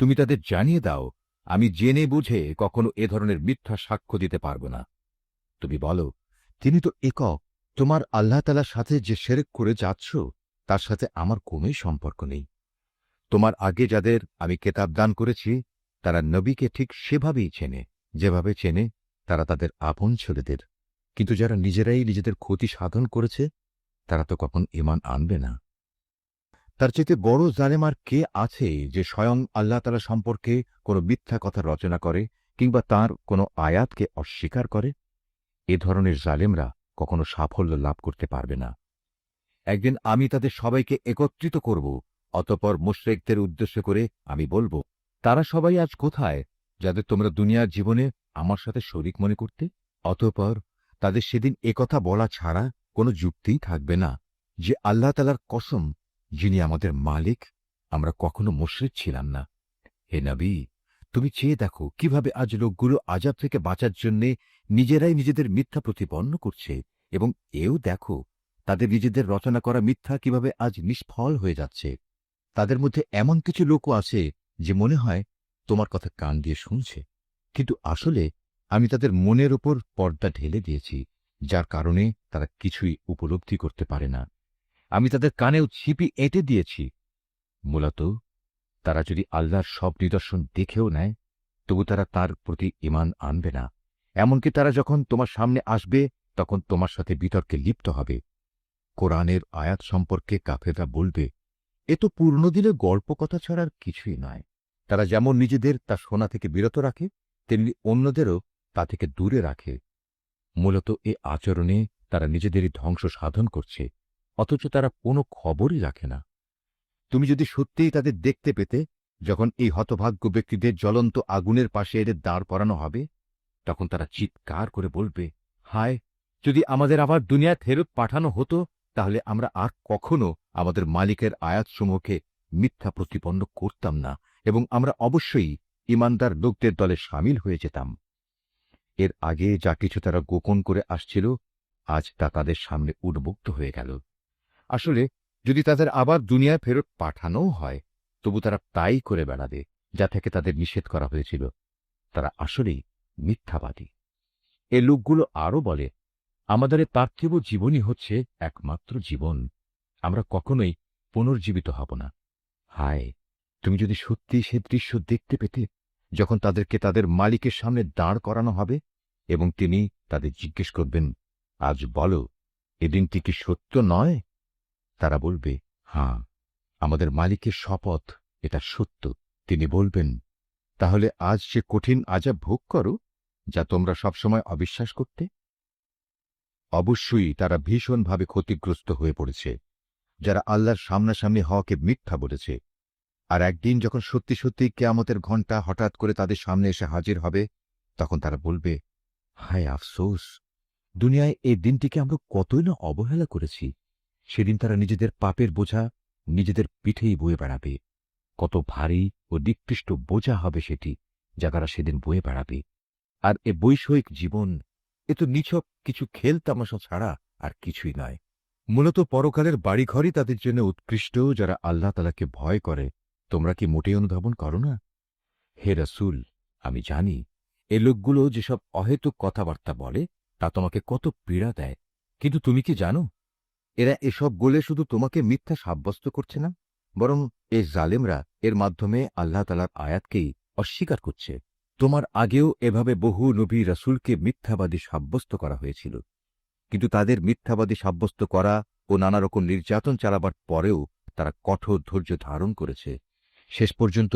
তুমি তাদের জানিয়ে দাও, আমি জেনে বুঝে কখনো এ ধরনের মিথ্যা সাক্ষ্য দিতে পারব না। তুমি বলো, তিনি তো একক। তোমার আল্লাহ তাআলার সাথে যে শিরক করে যাচ্ছ, তার সাথে আমার কোনোই সম্পর্ক নেই। তোমার আগে যাদের আমি কেতাব দান করেছি, তারা নবীকে ঠিক সেভাবেই চেনে, যেভাবে চেনে তারা তাদের আপন ছেলেদের। কিন্তু যারা নিজেরাই নিজেদের ক্ষতি সাধন করেছে, তারা তো কখন ঈমান আনবে না। তার চাইতে বড় জালেম আর কে আছে যে স্বয়ং আল্লাহ তাআলা সম্পর্কে কোনো মিথ্যা কথা রচনা করে কিংবা তার কোনো আয়াতকে অস্বীকার করে? এ ধরনের জালেমরা কখনো সাফল্য লাভ করতে পারবে না। একদিন আমি তাদের সবাইকে একত্রিত করব, অতঃপর মুশরিকদের উদ্দেশ্য করে আমি বলবো, তারা সবাই আজ কোথায় যাদের তোমরা দুনিয়ার জীবনে আমার সাথে শরীক মনে করতে? অতঃপর তাদের সেদিন একথা বলা ছাড়া কোনো যুক্তিই থাকবে না যে আল্লাহ তাআলার কসম, যিনি আমাদের মালিক, আমরা কখনো মুশরিক ছিলাম না। হে নবী, তুমি চেয়ে দেখো কিভাবে আজ লোকগুলো আযাব থেকে বাঁচার জন্যে নিজেরাই নিজেদের মিথ্যা প্রতিপন্ন করছে, এবং এও দেখো তাদের নিজেদের রচনা করা মিথ্যা কিভাবে আজ নিষ্ফল হয়ে যাচ্ছে। তাদের মধ্যে এমন কিছু লোকও আছে যে মনে হয় তোমার কথা কান দিয়ে শুনছে, কিন্তু আসলে আমি তাদের মনের ওপর পর্দা ঢেলে দিয়েছি, যার কারণে তারা কিছুই উপলব্ধি করতে পারে না। আমি তাদের কানেও ছিপি এঁটে দিয়েছি। মূলত তারা যদি আল্লাহর সব নিদর্শন দেখেও নেয়, তবু তারা তার প্রতি ঈমান আনবে না। এমনকি তারা যখন তোমার সামনে আসবে, তখন তোমার সাথে বিতর্কে লিপ্ত হবে। কোরআনের আয়াত সম্পর্কে কাফেররা বলবে, এ তো পুরনো দিনের গল্প কথা ছাড়া আর কিছুই নয়। তারা যেমন নিজেদের তা শোনা থেকে বিরত রাখে, তেমনি অন্যদেরও তা থেকে দূরে রাখে। মূলত এ আচরণে তারা নিজেদেরই ধ্বংস সাধন করছে, অথচ তারা কোনো খবরই রাখে না। তুমি যদি সত্যিই তাদের দেখতে পেতে, যখন এই হতভাগ্য ব্যক্তিদের জ্বলন্ত আগুনের পাশে এদের দাঁড় করানো হবে, তখন তারা চিৎকার করে বলবে, হায়, যদি আমাদের আবার দুনিয়ায় ফেরত পাঠানো হতো, তাহলে আমরা আর কখনো আমাদের মালিকের আয়াতসমূহকে মিথ্যা প্রতিপন্ন করতাম না, এবং আমরা অবশ্যই ঈমানদার লোকদের দলে সামিল হয়ে যেতাম। এর আগে যা কিছু তারা গোপন করে আসছিল, আজ তা তাদের সামনে উন্মুক্ত হয়ে গেল। আসলে যদি তাদের আবার দুনিয়ায় ফেরত পাঠানোও হয়, তবু তারা তাই করে বেড়াবে যা থেকে তাদের নিষেধ করা হয়েছিল। তারা আসলেই মিথ্যাবাদী। এ লোকগুলো আরও বলে, আমাদের এ পার্থিব জীবনই হচ্ছে একমাত্র জীবন, আমরা কখনোই পুনর্জীবিত হব না। হায়, তুমি যদি সত্যি সে দৃশ্য দেখতে পেতে, যখন তাদেরকে তাদের মালিকের সামনে দাঁড় করানো হবে এবং তিনি তাদের জিজ্ঞেস করবেন, আজ বলো, এদিনটি কি সত্য নয়? তারা বলবে, হাঁ, আমাদের মালিকের শপথ, এটা সত্য। তিনি বলবেন, তাহলে আজ সে কঠিন আযাব ভোগ করো, যা তোমরা সবসময় অবিশ্বাস করতে। অবশ্যই তারা ভীষণভাবে ক্ষতিগ্রস্ত হয়ে পড়েছে, যারা আল্লাহর সামনাসামনি হওয়াকে মিথ্যা বলেছে। আর একদিন যখন সত্যি সত্যি কিয়ামতের ঘণ্টা হঠাৎ করে তাদের সামনে এসে হাজির হবে, তখন তারা বলবে, হায় আফসোস, দুনিয়ায় এই দিনটিকে আমরা কতই না অবহেলা করেছি। সেদিন তারা নিজেদের পাপের বোঝা নিজেদের পিঠেই বয়ে বেড়াবে। কত ভারী ও নিকৃষ্ট বোঝা হবে সেটি, যা তারা সেদিন বয়ে বেড়াবে। আর এ বৈষয়িক জীবন, এ তো নিছক কিছু খেল তামাশা ছাড়া আর কিছুই নয়। মূলত পরকালের বাড়িঘরই তাদের জন্য উৎকৃষ্ট, যারা আল্লাহ তাআলাকে ভয় করে। তোমরা কি মোটেই অনুধাবন করো না? হে রাসূল, আমি জানি এ লোকগুলো যেসব অহেতুক কথাবার্তা বলে তা তোমাকে কত পীড়া দেয়, কিন্তু তুমি কি জানো, এরা এসব বলে শুধু তোমাকে মিথ্যা সাব্যস্ত করছে না, বরং এই জালেমরা এর মাধ্যমে আল্লাহ তাআলার আয়াতকেই অস্বীকার করছে। তোমার আগেও এভাবে বহু নবী রাসূলকে মিথ্যাবাদী সাব্যস্ত করা হয়েছিল, কিন্তু তাদের মিথ্যাবাদী সাব্যস্ত করা ও নানা রকম নির্যাতন চালাবার পরেও তারা কঠোর ধৈর্য ধারণ করেছে। শেষ পর্যন্ত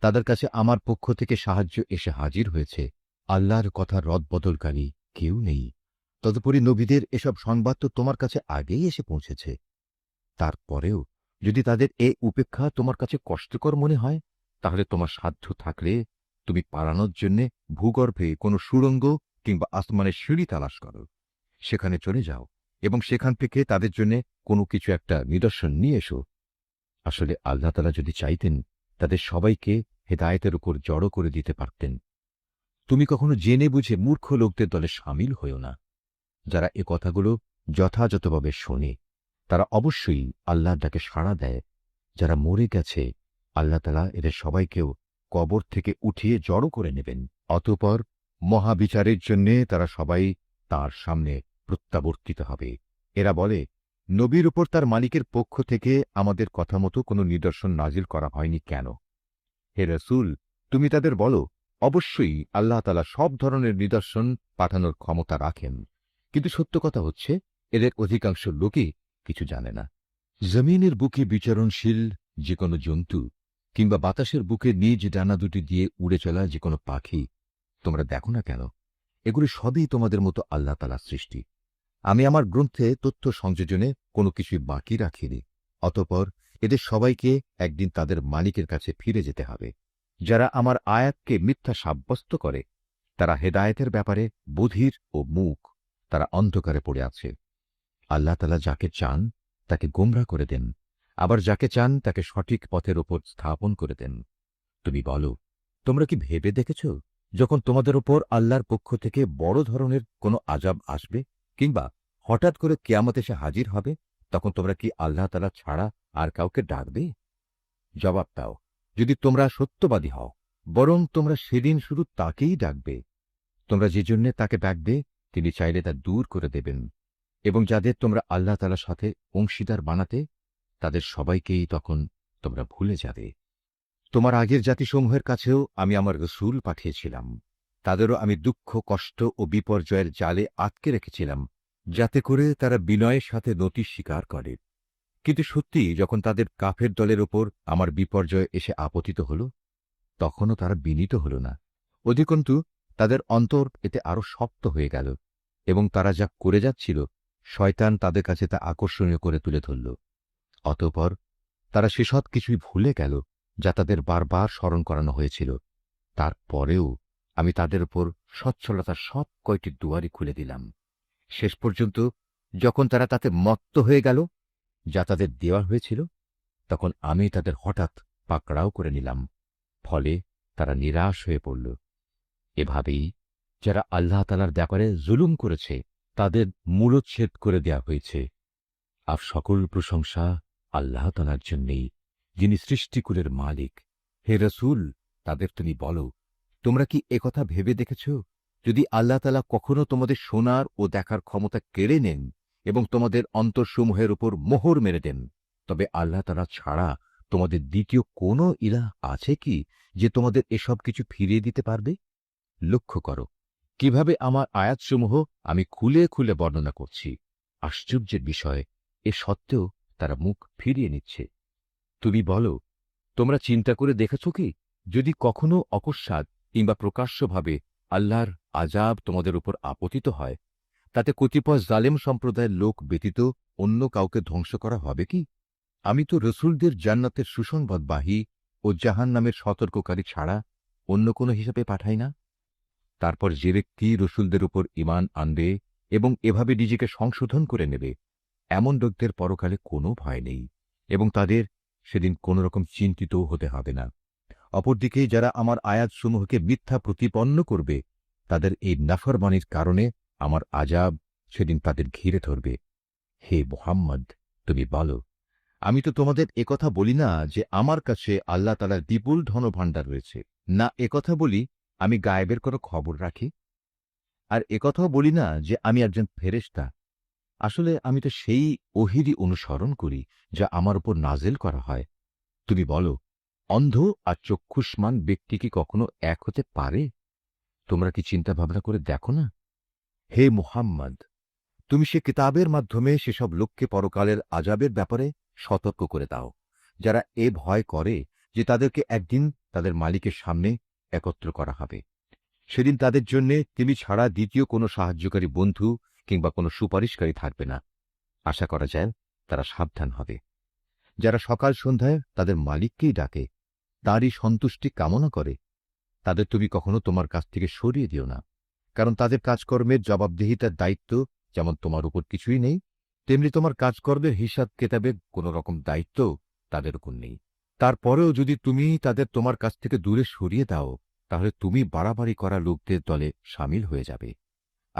তাদের কাছে আমার পক্ষ থেকে সাহায্য এসে হাজির হয়েছে। আল্লাহর কথা রদবদলকারী কেউ নেই। তদুপরি নবীদের এসব সংবাদ তো তোমার কাছে আগেই এসে পৌঁছেছে। তারপরেও যদি তাদের এ উপেক্ষা তোমার কাছে কষ্টকর মনে হয়, তাহলে তোমার সাধ্য থাকলে তুমি পালানোর জন্যে ভূগর্ভে কোনো সুড়ঙ্গ কিংবা আসমানের সিঁড়ি তালাশ করো। সেখানে চলে যাও এবং সেখান থেকে তাদের জন্য কোনো কিছু একটা নিদর্শন নিয়ে এসো। আসলে আল্লাহ তাআলা যদি চাইতেন, তাদের সবাইকে হেদায়েতের উপর জড়ো করে দিতে পারতেন। তুমি কখনো জেনে বুঝে মূর্খ লোকদের দলে সামিল হইও না, যারা এ কথাগুলো যথাযথভাবে শোনে তারা অবশ্যই আল্লাহর ডাকে সাড়া দেয়। যারা মরে গেছে আল্লাহ তাআলা এদের সবাইকেও কবর থেকে উঠিয়ে জড়ো করে নেবেন। অতঃপর মহাবিচারের জন্যে তারা সবাই তার সামনে প্রত্যাবর্তিত হবে। এরা বলে, নবীর উপর তার মালিকের পক্ষ থেকে আমাদের কথা মতো কোনো নিদর্শন নাজিল করা হয়নি কেন? হে রাসূল, তুমি তাদের বলো, অবশ্যই আল্লাহ তাআলা সব ধরনের নিদর্শন পাঠানোর ক্ষমতা রাখেন, কিন্তু সত্য কথা হচ্ছে এদের অধিকাংশ লোকই কিছু জানে না। জমিনের বুকে বিচরণশীল যে কোনো জন্তু কিংবা বাতাসের বুকে নিজ ডানা দুটি দিয়ে উড়ে চলা যে কোনো পাখি তোমরা দেখো না কেন? এগুলি সবই তোমাদের মতো আল্লাহ তাআলার সৃষ্টি। আমি আমার গ্রন্থে তথ্য সংযোজনে কোনো কিছুই বাকি রাখিনি। অতঃপর এদের সবাইকে একদিন তাদের মালিকের কাছে ফিরে যেতে হবে। যারা আমার আয়াতকে মিথ্যা সাব্যস্ত করে তারা হেদায়েতের ব্যাপারে বধির ও মূক, তারা অন্ধকারে পড়ে আছে। আল্লাহ তাআলা যাকে চান তাকে গোমরা করে দেন, আবার যাকে চান তাকে সঠিক পথের ওপর স্থাপন করে দেন। তুমি বলো, তোমরা কি ভেবে দেখেছ যখন তোমাদের ওপর আল্লাহর পক্ষ থেকে বড় ধরনের কোনো আযাব আসবে কিংবা হঠাৎ করে কিয়ামত এসে হাজির হবে, তখন তোমরা কি আল্লাহ তাআলা ছাড়া আর কাউকে ডাকবে? জবাব দাও, যদি তোমরা সত্যবাদী হও, বরং তোমরা সেদিন শুধু তাকেই ডাকবে। তোমরা যে জন্যে তাকে ডাকবে তিনি চাইলে তা দূর করে দেবেন, এবং যাদের তোমরা আল্লাহ তাআলার সাথে অংশীদার বানাতে তাদের সবাইকেই তখন তোমরা ভুলে যাবে। তোমার আগের জাতিসমূহের কাছেও আমি আমার রসূল পাঠিয়েছিলাম, তাদেরও আমি দুঃখ, কষ্ট ও বিপর্যয়ের জালে আটকে রেখেছিলাম, যাতে করে তারা বিনয়ের সাথে নতি স্বীকার করে। কিন্তু সত্যি যখন তাদের কাফের দলের ওপর আমার বিপর্যয় এসে আপতিত হল, তখনও তারা বিনীত হল না। অধিকন্তু তাদের অন্তর এতে আরো শক্ত হয়ে গেল, এবং তারা যা করে যাচ্ছিল শয়তান তাদের কাছে তা আকর্ষণীয় করে তুলে ধরল। অতঃপর তারা সেসব কিছুই ভুলে গেল যা তাদের বারবার স্মরণ করানো হয়েছিল। তারপরেও আমি তাদের উপর সচ্ছলতার সব কয়টি দুয়ারই খুলে দিলাম। শেষ পর্যন্ত যখন তারা তাতে মত্ত হয়ে গেল যা তাদের দেওয়া হয়েছিল, তখন আমি তাদের হঠাৎ পাকড়াও করে নিলাম। ফলে তারা নিরাশ হয়ে পড়ল। এভাবেই যারা আল্লাহ তাআলার ব্যাপারে জুলুম করেছে তাদের মূলচ্ছেদ করে দেয়া হয়েছে। আর সকল প্রশংসা আল্লাহ তাআলার জন্যেই, যিনি সৃষ্টিকুলের মালিক। হে রাসূল, তাদের তুমি বলো, তোমরা কি একথা ভেবে দেখেছ, যদি আল্লাহ তাআলা কখনো তোমাদের শোনার ও দেখার ক্ষমতা কেড়ে নেন এবং তোমাদের অন্তরসমূহের উপর মোহর মেরে দেন, তবে আল্লাহ তাআলা ছাড়া তোমাদের দ্বিতীয় কোনো ইলাহ আছে কি যে তোমাদের এসব কিছু ফিরিয়ে দিতে পারবে? লক্ষ্য করো কিভাবে আমার আয়াতসমূহ আমি খুলে খুলে বর্ণনা করছি। আশ্চর্যের বিষয়, এ সত্ত্বেও তারা মুখ ফিরিয়ে নিচ্ছে। তুমি বলো, তোমরা চিন্তা করে দেখেছ কি, যদি কখনো অকস্মাৎ কিংবা প্রকাশ্যভাবে আল্লাহর আযাব তোমাদের উপর আপতিত হয়, তাতে কতিপয় জালেম সম্প্রদায়ের লোক ব্যতীত অন্য কাউকে ধ্বংস করা হবে কি? আমি তো রসুলদের জান্নাতের সুসংবাদবাহী ও জাহান্নামের সতর্ককারী ছাড়া অন্য কোনো হিসাবে পাঠাই না। তারপর যে ব্যক্তি রসুলদের উপর ঈমান আনবে এবং এভাবে নিজেকে সংশোধন করে নেবে, এমন লোকদের পরকালে কোনো ভয় নেই এবং তাদের সেদিন কোনো রকম চিন্তিতও হতে হবে না। অপরদিকে যারা আমার আয়াতসমূহকে মিথ্যা প্রতিপন্ন করবে, তাদের এই নাফরমানির কারণে আমার আযাব সেদিন তাদের ঘিরে ধরবে। হে মুহাম্মদ, তুমি বলো, আমি তো তোমাদের একথা বলি না যে আমার কাছে আল্লাহ তাআলার বিপুল ধনভাণ্ডার রয়েছে, না একথা বলি আমি গায়েবের কোনো খবর রাখি, আর একথাও বলি না যে আমি একজন ফেরেশতা। আসলে আমি তো সেই ওহীরই অনুসরণ করি যা আমার উপর নাযিল করা হয়। তুমি বলো, অন্ধ আর চক্ষুষ্মান ব্যক্তি কি কখনো এক হতে পারে? তোমরা কি চিন্তা ভাবনা করে দেখো না? হে মুহাম্মদ, তুমি সে কিতাবের মাধ্যমে সেসব লোককে পরকালের আযাবের ব্যাপারে সতর্ক করে দাও, যারা এ ভয় করে যে তাদেরকে একদিন তাদের মালিকের সামনে একত্র করা হবে। সেদিন তাদের জন্যে তিনি ছাড়া দ্বিতীয় কোনো সাহায্যকারী বন্ধু কিংবা কোনো সুপারিশকারী থাকবে না। আশা করা যায় তারা সাবধান হবে। যারা সকাল সন্ধ্যায় তাদের মালিককেই ডাকে, তাঁরই সন্তুষ্টি কামনা করে, তাদের তুমি কখনো তোমার কাছ থেকে সরিয়ে দিও না, কারণ তাদের কাজকর্মের জবাবদিহিতার দায়িত্ব যেমন তোমার উপর কিছুই নেই, তেমনি তোমার কাজকর্মের হিসাব কেতাবের কোনো রকম দায়িত্ব তাদের উপর নেই। তারপরেও যদি তুমি তাদের তোমার কাছ থেকে দূরে সরিয়ে দাও, তাহলে তুমি বাড়াবাড়ি করা লোকদের দলে সামিল হয়ে যাবে।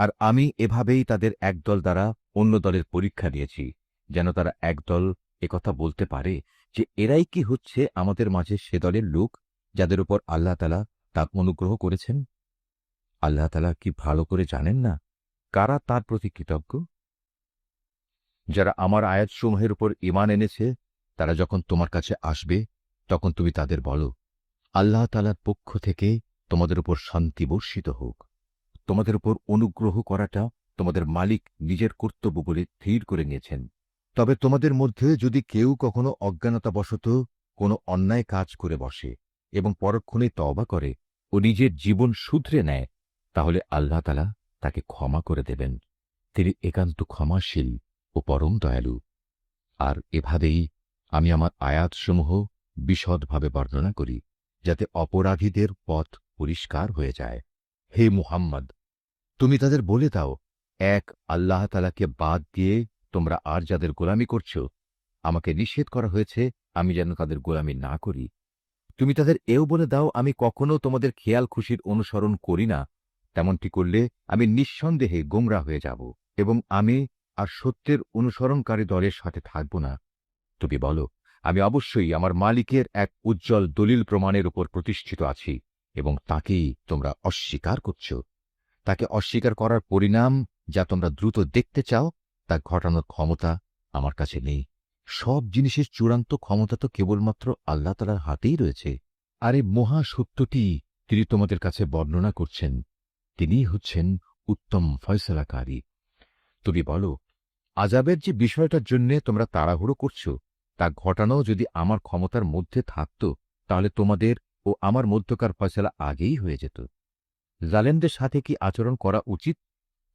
আর আমি এভাবেই তাদের একদল দ্বারা অন্য দলের পরীক্ষা নিয়েছি, যেন তারা একদল একথা বলতে পারে যে এরাই কি হচ্ছে আমাদের মাঝে সে দলের লোক যাদের উপর আল্লাহ তাআলা তার অনুগ্রহ করেছেন। আল্লাহ তাআলা কি ভালো করে জানেন না কারা তার প্রতি কৃতজ্ঞ? যারা আমার আয়াতসমূহের উপর ঈমান এনেছে তারা যখন তোমার কাছে আসবে তখন তুমি তাদের বলো, আল্লাহ তাআলার পক্ষ থেকে তোমাদের উপর শান্তি বর্ষিত হোক। তোমাদের উপর অনুগ্রহ করাটা তোমাদের মালিক নিজের কর্তব্য বলে স্থির করে নিয়েছেন। তবে তোমাদের মধ্যে যদি কেউ কখনো অজ্ঞানতাবশত কোনো অন্যায় কাজ করে বসে এবং পরক্ষণে তওবা করে ও নিজের জীবন শুধরে নেয়, তাহলে আল্লাহ তাআলা তাকে ক্ষমা করে দেবেন। তিনি একান্ত ক্ষমাশীল ও পরম দয়ালু। আর এভাবেই আমি আমার আয়াতসমূহ বিশদভাবে বর্ণনা করি, যাতে অপরাধীদের পথ পরিষ্কার হয়ে যায়। হে মুহাম্মদ, তুমি তাদের বলে দাও, এক আল্লাহ তাআলাকে বাদ দিয়ে তোমরা আর যাদের গোলামি করছ, আমাকে নিষেধ করা হয়েছে আমি যেন তাদের গোলামি না করি। তুমি তাদের এও বলে দাও, আমি কখনো তোমাদের খেয়াল খুশির অনুসরণ করি না। তেমনটি করলে আমি নিঃসন্দেহে গোমরা হয়ে যাব এবং আমি আর সত্যের অনুসরণকারী দলের সাথে থাকব না। তুমি বলো, আমি অবশ্যই আমার মালিকের এক উজ্জ্বল দলিল প্রমাণের উপর প্রতিষ্ঠিত আছি এবং তাকেই তোমরা অস্বীকার করছ। তাকে অস্বীকার করার পরিণাম যা তোমরা দ্রুত দেখতে চাও তা ঘটানোর ক্ষমতা আমার কাছে নেই। সব জিনিসের চূড়ান্ত ক্ষমতা তো কেবলমাত্র আল্লাহ তাআলার হাতেই রয়েছে। আর এই মহা সত্যটি তিনি তোমাদের কাছে বর্ণনা করছেন। তিনিই হচ্ছেন উত্তম ফয়সালাকারী। তুমি বলো, আযাবের যে বিষয়টার জন্যে তোমরা তাড়াহুড়ো করছ তা ঘটানো যদি আমার ক্ষমতার মধ্যে থাকত, তাহলে তোমাদের ও আমার মধ্যকার ফয়সালা আগেই হয়ে যেত। জালেমদের সাথে কি আচরণ করা উচিত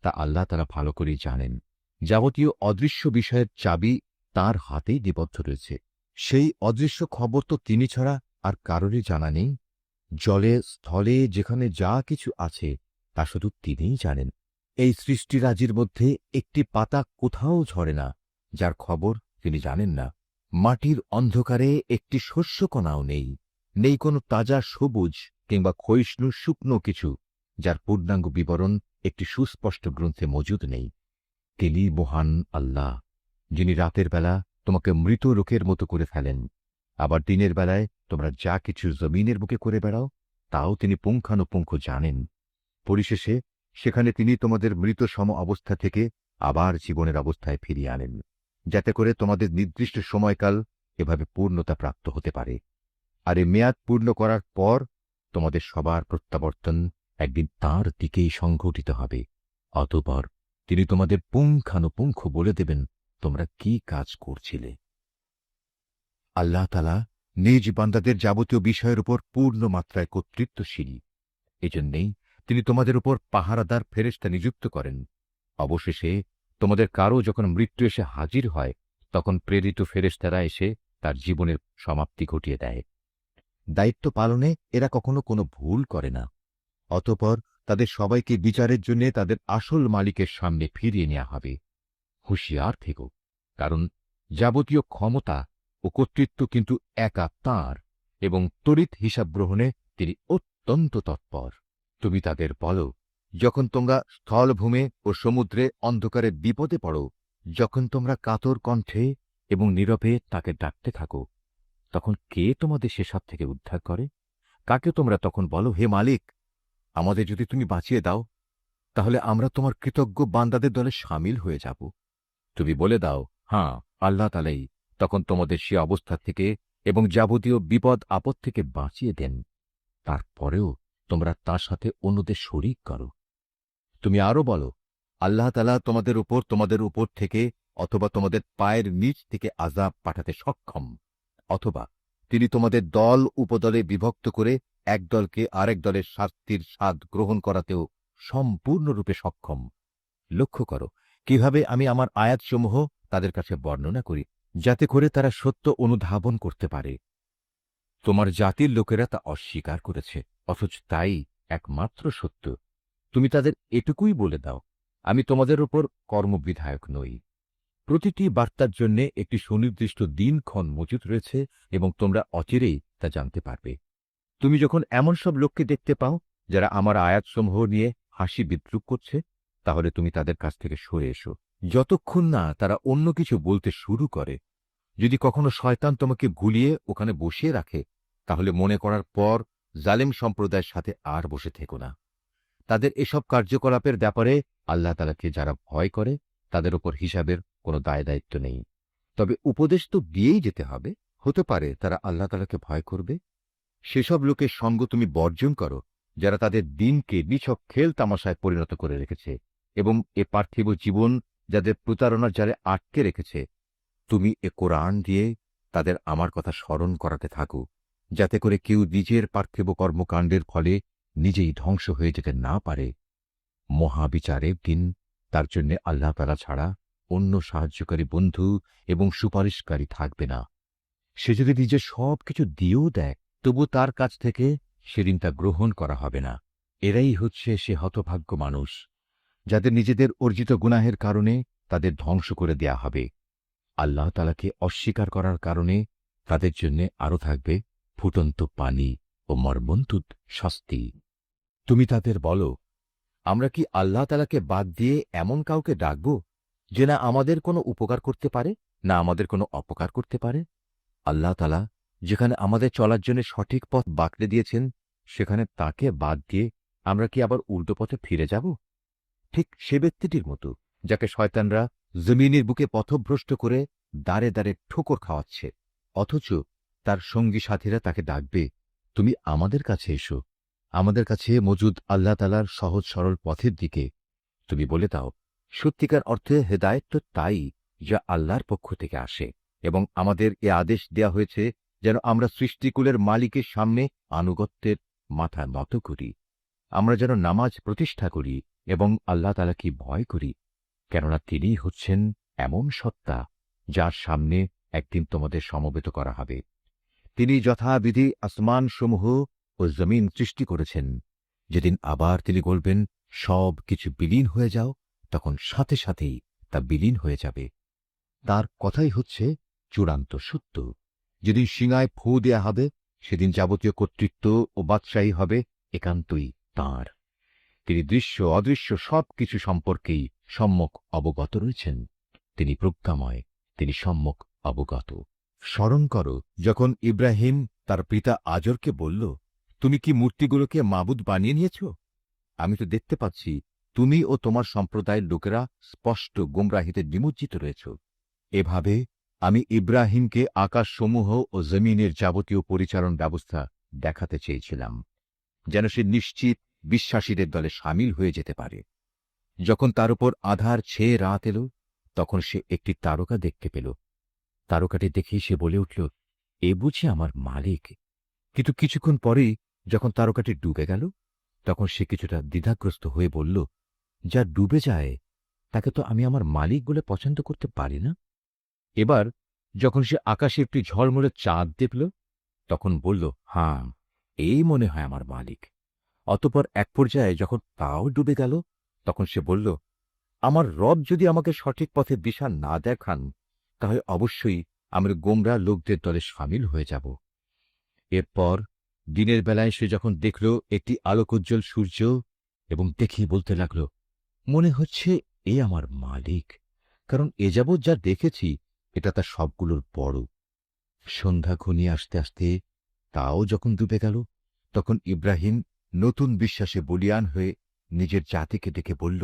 তা আল্লাহ তাআলা ভালো করেই জানেন। যাবতীয় অদৃশ্য বিষয়ের চাবি তাঁর হাতেই নিবদ্ধ রয়েছে। সেই অদৃশ্য খবর তো তিনি ছাড়া আর কারোরই জানা নেই। জলে স্থলে যেখানে যা কিছু আছে তা শুধু তিনিই জানেন। এই সৃষ্টিরাজির মধ্যে একটি পাতা কোথাও ঝরে না যার খবর তিনি জানেন না। মাটির অন্ধকারে একটি শস্যকণাও নেই, নেই কোনো তাজা সবুজ কিংবা ক্ষয়িষ্ণু শুকনো কিছু যার পূর্ণাঙ্গ বিবরণ একটি সুস্পষ্ট গ্রন্থে মজুদ নেই। তিনি মহান আল্লাহ, যিনি রাতের বেলা তোমাকে মৃত লোকের মতো করে ফেলেন, আবার দিনের বেলায় তোমরা যা কিছু জমিনের বুকে করে বেড়াও তাও তিনি পুঙ্খানুপুঙ্খ জানেন। পরিশেষে সেখানে তিনি তোমাদের মৃত সম অবস্থা থেকে আবার জীবনের অবস্থায় ফিরিয়ে আনেন, যাতে করে তোমাদের নির্দিষ্ট সময়কাল এভাবে পূর্ণতা প্রাপ্ত হতে পারে। আর এই মেয়াদ পূর্ণ করার পর তোমাদের সবার প্রত্যাবর্তন একদিন তাঁর দিকেই সংঘটিত হবে। অতঃপর তিনি তোমাদের পুঙ্খানুপুঙ্খ বলে দেবেন তোমরা কি কাজ করছিলে। আল্লাহ তাআলা নিজ বান্দাদের যাবতীয় বিষয়ের উপর পূর্ণ মাত্রায় কর্তৃত্বশীল। এজন্যেই তিনি তোমাদের উপর পাহারাদার ফেরেশতা নিযুক্ত করেন। অবশেষে তোমাদের কারো যখন মৃত্যু এসে হাজির হয়, তখন প্রেরিত ফেরেশতারা এসে তার জীবনের সমাপ্তি ঘটিয়ে দেয়। দায়িত্ব পালনে এরা কখনো কোনো ভুল করে না। অতঃপর তাদের সবাইকে বিচারের জন্য তাদের আসল মালিকের সামনে ফিরিয়ে নেওয়া হবে। হুঁশিয়ার থেকো, কারণ যাবতীয় ক্ষমতা ও কর্তৃত্ব কিন্তু একা তাঁর এবং তড়িৎ হিসাব গ্রহণে তিনি অত্যন্ত তৎপর। তুমি তাদের বলো, যখন তোমরা স্থলভূমে ও সমুদ্রে অন্ধকারে বিপদে পড়ো, যখন তোমরা কাতর কণ্ঠে এবং নীরবে তাকে ডাকতে থাকো, তখন কে তোমাদের সেসব থেকে উদ্ধার করে? কাকে তোমরা তখন বলো, হে মালিক, আমাদের যদি তুমি বাঁচিয়ে দাও তাহলে আমরা তোমার কৃতজ্ঞ বান্দাদের দলে সামিল হয়ে যাব। তুমি বলে দাও, হাঁ, আল্লাহ তাআলাই তখন তোমাদের সে অবস্থা থেকে এবং যাবতীয় বিপদ আপদ থেকে বাঁচিয়ে দেন। তারপরেও তোমরা তার সাথে অন্যদের শরীক করো। তুমি আরো বলো, আল্লাহ তাআলা তোমাদের উপর থেকে অথবা তোমাদের পায়ের নিচ থেকে আযাব পাঠাতে সক্ষম, অথবা তিনি তোমাদের দল উপদলে বিভক্ত করে এক দলকে আরেক দলের শাস্তির স্বাদ গ্রহণ করাতেও সম্পূর্ণরূপে সক্ষম। লক্ষ্য করো কিভাবে আমি আমার আয়াতসমূহ তাদের কাছে বর্ণনা করি, যাতে করে তারা সত্য অনুধাবন করতে পারে। তোমার জাতির লোকেরা তা অস্বীকার করেছে, অথচ তাই একমাত্র সত্য। তুমি তাদের এটুকুই বলে দাও, আমি তোমাদের উপর কর্মবিধায়ক নই। প্রতিটি বার্তার জন্য একটি সুনির্দিষ্ট দিনক্ষণ মজুদ রয়েছে এবং তোমরা অচিরেই তা জানতে পারবে। তুমি যখন এমন সব লোককে দেখতে পাও যারা আমার আয়াতসমূহ নিয়ে হাসি বিদ্রূপ করছে, তাহলে তুমি তাদের কাছ থেকে সরে এসো, যতক্ষণ না তারা অন্য কিছু বলতে শুরু করে। যদি কখনো শয়তান তোমাকে ভুলিয়ে ওখানে বসিয়ে রাখে, তাহলে মনে করার পর জালেম সম্প্রদায়ের সাথে আর বসে থেকো না। তাদের এসব কার্যকলাপের ব্যাপারে আল্লাহ তাআলাকে যারা ভয় করে, তাদের ওপর হিসাবের কোনো দায়-দায়িত্ব নেই। তবে উপদেশ তো দিয়েই যেতে হবে। হতে পারে তারা আল্লাহ তাআলাকে ভয় করবে। সেসব লোকের সঙ্গ তুমি বর্জন করো, যারা তাদের দিনকে নিছক খেল তামাশায় পরিণত করে রেখেছে এবং এ পার্থিব জীবন যাদের প্রতারণার জালে আটকে রেখেছে। তুমি এ কোরআন দিয়ে তাদের আমার কথা স্মরণ করাতে থাকো, যাতে করে কেউ নিজের পার্থিব কর্মকাণ্ডের ফলে নিজেই ধ্বংস হয়ে যেতে না পারে। মহাবিচারের দিন তার জন্য আল্লাহ তাআলা ছাড়া অন্য সাহায্যকারী বন্ধু এবং সুপারিশকারী থাকবে না। সে যদি নিজের সবকিছু দিয়েও দেয়, তবু তার কাছ থেকে সেদিন তা গ্রহণ করা হবে না। এরাই হচ্ছে সে হতভাগ্য মানুষ, যাদের নিজেদের অর্জিত গুনাহের কারণে তাদের ধ্বংস করে দেয়া হবে। আল্লাহ তাআলাকে অস্বীকার করার কারণে তাদের জন্য আরও থাকবে ফুটন্ত পানি ও মর্মন্তুদ শাস্তি। তুমি তাদের বলো, আমরা কি আল্লাহ তাআলাকে বাদ দিয়ে এমন কাউকে ডাকব, যে না আমাদের কোনো উপকার করতে পারে, না আমাদের কোনো অপকার করতে পারে? আল্লাহ তাআলা যেখানে আমাদের চলার জন্য সঠিক পথ বাতলে দিয়েছেন, সেখানে তাকে বাদ দিয়ে আমরা কি আবার উল্টো পথে ফিরে যাব? ঠিক সে ব্যক্তিটির মতো, যাকে শয়তানরা জমিনের বুকে পথভ্রষ্ট করে দাঁড়ে দাঁড়ে ঠোকর খাওয়াচ্ছে, অথচ তার সঙ্গী সাথীরা তাকে ডাকবে, তুমি আমাদের কাছে এসো, আমাদের কাছে মজুদ আল্লাহ তাআলার সহজ সরল পথের দিকে। তুমি বলে দাও, সত্যিকার অর্থে হেদায়েত তো তাই, যা আল্লাহর পক্ষ থেকে আসে, এবং আমাদের এ আদেশ দেয়া হয়েছে যেন আমরা সৃষ্টিকুলের মালিকের সামনে আনুগত্যের মাথা নত করি। আমরা যেন নামাজ প্রতিষ্ঠা করি এবং আল্লাহ তাআলাকে ভয় করি, কেননা তিনিই হচ্ছেন এমন সত্তা যার সামনে একদিন তোমাদের সমবেত করা হবে। তিনি যথাবিধি আসমানসমূহ ও জমিন সৃষ্টি করেছেন। যেদিন আবার তিনি বলবেন সব কিছু বিলীন হয়ে যাও, তখন সাথে সাথেই তা বিলীন হয়ে যাবে। তার কথাই হচ্ছে চূড়ান্ত সত্য। যেদিন সিঙায় ফু দেয়া হবে, সেদিন যাবতীয় কর্তৃত্ব ও বাদশাহী হবে একান্তই তাঁর। তিনি দৃশ্য অদৃশ্য সব কিছু সম্পর্কেই সম্যক অবগত রয়েছেন। তিনি প্রজ্ঞাময়, তিনি সম্যক অবগত। স্মরণ করো, যখন ইব্রাহিম তার পিতা আজরকে বলল, তুমি কি মূর্তিগুলোকে মাবুদ বানিয়ে নিয়েছ? আমি তো দেখতে পাচ্ছি তুমি ও তোমার সম্প্রদায়ের লোকেরা স্পষ্ট গোমরাহিতে নিমজ্জিত রয়েছ। এভাবে আমি ইব্রাহিমকে আকাশসমূহ ও জমিনের যাবতীয় পরিচালন ব্যবস্থা দেখাতে চেয়েছিলাম, যেন সে নিশ্চিত বিশ্বাসীদের দলে সামিল হয়ে যেতে পারে। যখন তার উপর আঁধার ছেয়ে রাত এল, তখন সে একটি তারকা দেখতে পেল। তারকাটি দেখেই সে বলে উঠল, এ বুঝি আমার মালিক। কিন্তু কিছুক্ষণ পরেই যখন তারকাটি ডুবে গেল, তখন সে কিছুটা দ্বিধাগ্রস্ত হয়ে বলল, যা ডুবে যায় তাকে তো আমি আমার মালিক বলে পছন্দ করতে পারি না। এবার যখন সে আকাশে একটি ঝলমলে চাঁদ দেখল, তখন বলল, হাঁ, এই মনে হয় আমার মালিক। অতঃপর এক পর্যায়ে যখন তাও ডুবে গেল, তখন সে বলল, আমার রব যদি আমাকে সঠিক পথে দিশা না দেখান, তাহলে অবশ্যই আমি গোমরা লোকদের দলে সামিল হয়ে যাব। এরপর দিনের বেলায় সে যখন দেখল একটি আলোকোজ্জ্বল সূর্য, এবং দেখেই বলতে লাগল, মনে হচ্ছে এ আমার মালিক, কারণ এ যাবৎ যা দেখেছি এটা তার সবগুলোর বড়। সন্ধ্যা ঘনিয়ে আসতে আসতে তাও যখন ডুবে গেল, তখন ইব্রাহিম নতুন বিশ্বাসে বলীয়ান হয়ে নিজের জাতিকে ডেকে বলল,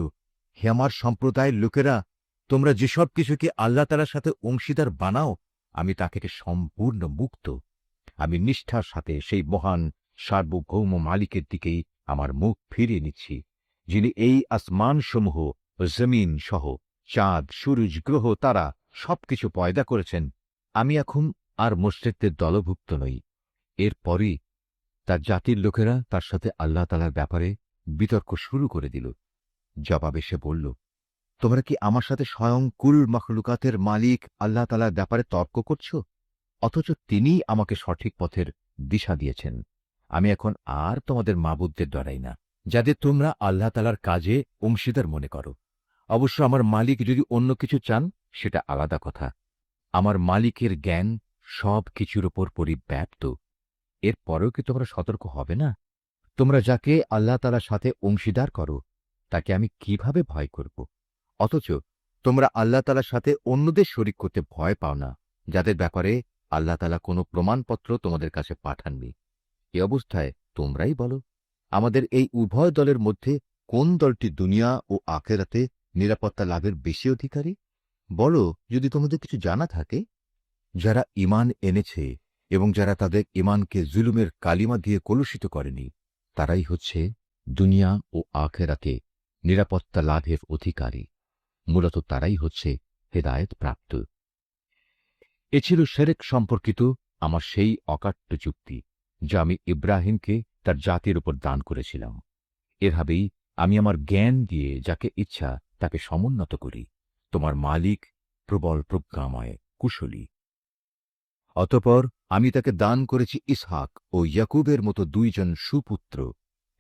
হে আমার সম্প্রদায়ের লোকেরা, তোমরা যেসব কিছুকে আল্লাহ তাআলার সাথে অংশীদার বানাও, আমি তা থেকে সম্পূর্ণ মুক্ত। আমি নিষ্ঠার সাথে সেই মহান সার্বভৌম মালিকের দিকেই আমার মুখ ফিরিয়ে নিচ্ছি, যিনি এই আসমানসমূহ ও জমিন সহ চাঁদ, সূরজ, গ্রহ, তারা সবকিছু পয়দা করেছেন। আমি এখন আর মুশরিকদের দলভুক্ত নই। এরপরই তার জাতির লোকেরা তার সাথে আল্লাহ তাআলার ব্যাপারে বিতর্ক শুরু করে দিল। জবাবে সে বলল, তোমরা কি আমার সাথে স্বয়ং কুল মখলুকাতের মালিক আল্লাহ তাআলার ব্যাপারে তর্ক করছ? অথচ তিনিই আমাকে সঠিক পথের দিশা দিয়েছেন। আমি এখন আর তোমাদের মাবুদদের ডরাই না, যাদের তোমরা আল্লাহ তাআলার কাজে অংশীদার মনে করো। অবশ্য আমার মালিক যদি অন্য কিছু চান, সেটা আলাদা কথা। আমার মালিকের জ্ঞান সব কিছুর ওপর পরিব্যাপ্ত। এরপরেও কি তোমরা সতর্ক হবে না? তোমরা যাকে আল্লাহ তাআলার সাথে অংশীদার করো, তাকে আমি কিভাবে ভয় করব? অথচ তোমরা আল্লাহ তাআলার সাথে অন্যদের শরিক করতে ভয় পাও না, যাদের ব্যাপারে আল্লাহ তাআলা কোনো প্রমাণপত্র তোমাদের কাছে পাঠাননি। এ অবস্থায় তোমরাই বলো, আমাদের এই উভয় দলের মধ্যে কোন দলটি দুনিয়া ও আখিরাতে নিরাপত্তা লাভের বেশি অধিকারী? বলো, যদি তোমাদের কিছু জানা থাকে। যারা ঈমান এনেছে এবং যারা তাদের ঈমানকে জুলুমের কালিমা দিয়ে কলুষিত করেনি, তারাই হচ্ছে দুনিয়া ও আখিরাতে নিরাপত্তা লাভের অধিকারী। মূলত তারাই হচ্ছে হেদায়েত প্রাপ্ত। এ ছিল শিরক সম্পর্কিত আমার সেই অকাট্য চুক্তি, যা আমি ইব্রাহিমকে তার জাতির উপর দান করেছিলাম। এভাবেই আমি আমার জ্ঞান দিয়ে যাকে ইচ্ছা তাকে সমুন্নত করি। তোমার মালিক প্রবল প্রজ্ঞাময়, কুশলী। অতঃপর আমি তাকে দান করেছি ইসহাক ও ইয়াকুবের মতো দুইজন সুপুত্র।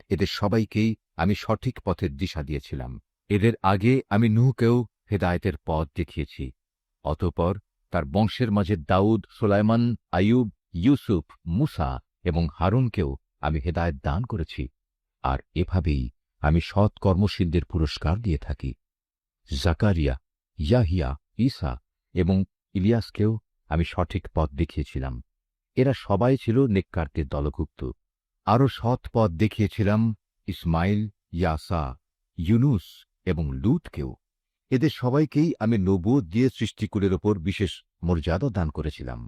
এদের সবাইকেই আমি সঠিক পথের দিশা দিয়েছিলাম। এদের আগে আমি নূহকেও হেদায়েতের পথ দেখিয়েছি। অতঃপর তার বংশের মাঝে দাউদ, সুলাইমান, আইয়ুব, ইউসুফ, মুসা এবং হারুনকেও আমি হেদায়েত দান করেছি। আর এভাবেই আমি সৎ কর্মশীলদের পুরস্কার দিয়ে থাকি। জাকারিয়া, ইয়াহিয়া, ঈসা এবং ইলিয়াসকেও আমি সঠিক পথ দেখিয়েছিলাম। এরা সবাই ছিল নেককারদের দলভুক্ত। আরও সৎ পথ দেখিয়েছিলাম ইসমাইল, ইয়াসা, ইউনুস এবং লূতকেও। এদের সবাইকেই আমি নবুয়ত দিয়ে সৃষ্টিকুলের ওপর বিশেষ মর্যাদা দান করেছিলাম।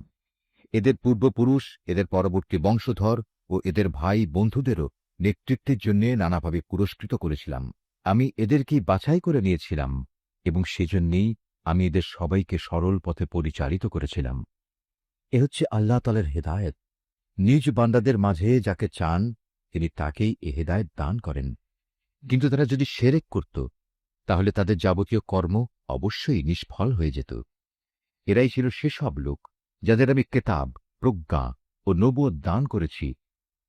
এদের পূর্বপুরুষ, এদের পরবর্তী বংশধর ও এদের ভাই বন্ধুদেরও নেতৃত্বের জন্য নানাভাবে পুরস্কৃত করেছিলাম। আমি এদেরকেই বাছাই করে নিয়েছিলাম এবং সেজন্যেই আমি এদের সবাইকে সরল পথে পরিচালিত করেছিলাম। এ হচ্ছে আল্লাহ তাআলার হেদায়েত। নিজ বান্দাদের মাঝে যাকে চান তিনি তাকেই এ হেদায়েত দান করেন। কিন্তু তারা যদি শিরক করত, তাহলে তাদের যাবতীয় কর্ম অবশ্যই নিষ্ফল হয়ে যেত। এরাই ছিল সেসব লোক যাদের আমি কেতাব, প্রজ্ঞা ও নবুয়ত দান করেছি।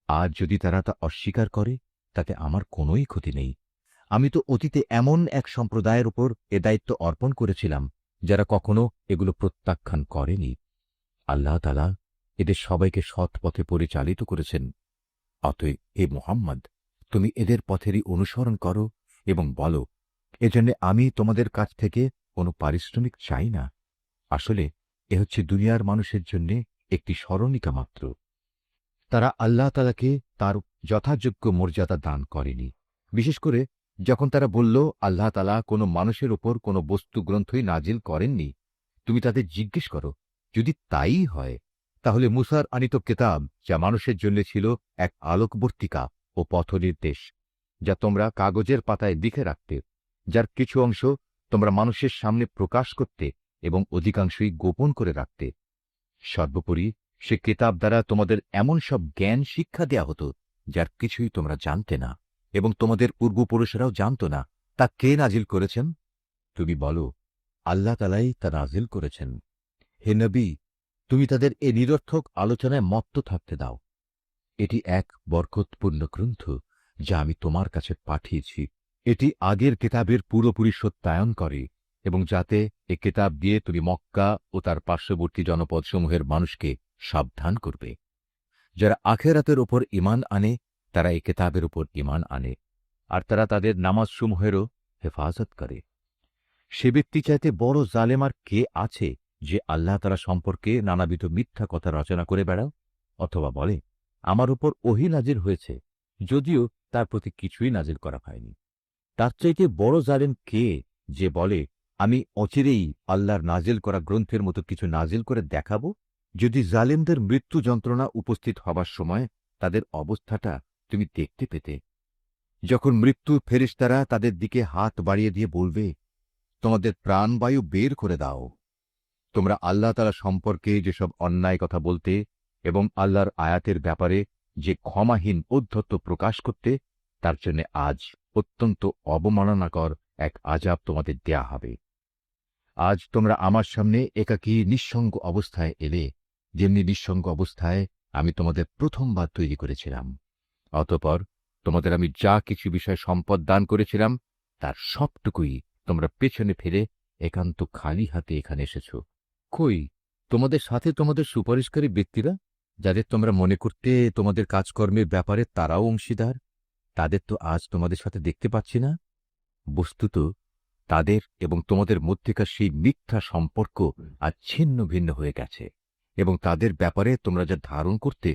আজ যদি তারা তা অস্বীকার করে, তাতে আমার কোনোই ক্ষতি নেই। আমি তো অতীতে এমন এক সম্প্রদায়ের উপর এ দায়িত্ব অর্পণ করেছিলাম যারা কখনো এগুলো প্রত্যাখ্যান করেনি। আল্লাহ তাআলা এদের সবাইকে সৎ পথে পরিচালিত করেছেন। অতএব হে মুহাম্মদ, তুমি এদের পথেরই অনুসরণ করো এবং বলো, এজন্য আমি তোমাদের কাছ থেকে কোনো পারিশ্রমিক চাই না। আসলে এ হচ্ছে দুনিয়ার মানুষের জন্য একটি স্মরণিকা মাত্র। তারা আল্লাহ তাআলাকে তার যথাযোগ্য মর্যাদা দান করেনি। বিশেষ করে যখন তারা বলল আল্লাহ তাআলা কোনো মানুষের উপর কোনো বস্তু গ্রন্থই নাজিল করেননি, তুমি তাদের জিজ্ঞেস করো, যদি তাই হয় তাহলে মুসার আনিত কেতাব, যা মানুষের জন্য ছিল এক আলোকবর্তিকা ও পথনির্দেশ, যা তোমরা কাগজের পাতায় লিখে রাখতে, যার কিছু অংশ তোমরা মানুষের সামনে প্রকাশ করতে এবং অধিকাংশই গোপন করে রাখতে। সর্বোপরি সে কেতাব দ্বারা তোমাদের এমন সব জ্ঞান শিক্ষা দেয়া হতো যার কিছুই তোমরা জানতে না এবং তোমাদের পূর্বপুরুষেরাও জানত না। তা কে নাজিল করেছেন? তুমি বলো, আল্লাহ তাআলাই তা নাজিল করেছেন। হে নবী, তুমি তাদের এ নিরর্থক আলোচনায় মত্ত থাকতে দাও। এটি এক বরকতপূর্ণ গ্রন্থ যা আমি তোমার কাছে পাঠিয়েছি। এটি আগের কেতাবের পুরোপুরি সত্যায়ন করে এবং যাতে এ কেতাব দিয়ে তুমি মক্কা ও তার পার্শ্ববর্তী জনপদসমূহের মানুষকে সাবধান করবে। যারা আখিরাতের ওপর ঈমান আনে তারা এ কেতাবের উপর ঈমান আনে, আর তারা তাদের নামাজসমূহেরও হেফাজত করে। সে ব্যক্তি চাইতে বড় জালেম আর কে আছে যে আল্লাহ তাআলা সম্পর্কে নানাবিধ মিথ্যা কথা রচনা করে বেড়াও, অথবা বলে আমার উপর ওহী নাজিল হয়েছে, যদিও তার প্রতি কিছুই নাজিল করা হয়নি। তার চাইতে বড় জালেম কে যে বলে আমি অচিরেই আল্লাহর নাজিল করা গ্রন্থের মতো কিছু নাজিল করে দেখাবো? যদি জালেমদের মৃত্যু যন্ত্রণা উপস্থিত হবার সময় তাদের অবস্থাটা তুমি দেখতে পেতে, যখন মৃত্যুর ফেরেশতারা তাদের দিকে হাত বাড়িয়ে দিয়ে বলবে, তোমাদের প্রাণবায়ু বের করে দাও। তোমরা আল্লাহ তাআলা সম্পর্কে যেসব অন্যায় কথা বলতে এবং আল্লাহর আয়াতের ব্যাপারে যে ক্ষমাহীন ঔদ্ধত্য প্রকাশ করতে, তার জন্য আজ অত্যন্ত অবমাননাকর এক আযাব তোমাদের দেয়া হবে। আজ তোমরা আমার সামনে একাকী নিঃসঙ্গ অবস্থায় এলে, যেমনি নিঃসঙ্গ অবস্থায় আমি তোমাদের প্রথমবার তৈরি করেছিলাম। অতঃপর তোমাদের আমি যা কিছু বিষয় সম্পদ দান করেছিলাম তার সবটুকুই তোমরা পেছনে ফিরে একান্ত খালি হাতে এখানে এসেছ। কই তোমাদের সাথে তোমাদের সুপারিশকারী ব্যক্তিরা, যাদের তোমরা মনে করতে তোমাদের কাজকর্মের ব্যাপারে তারাও অংশীদার? তাদের তো আজ তোমাদের সাথে দেখতে পাচ্ছি না। বস্তুত তাদের এবং তোমাদের মধ্যেকার সেই মিথ্যা সম্পর্ক আজ ছিন্ন ভিন্ন হয়ে গেছে, এবং তাদের ব্যাপারে তোমরা যা ধারণ করতে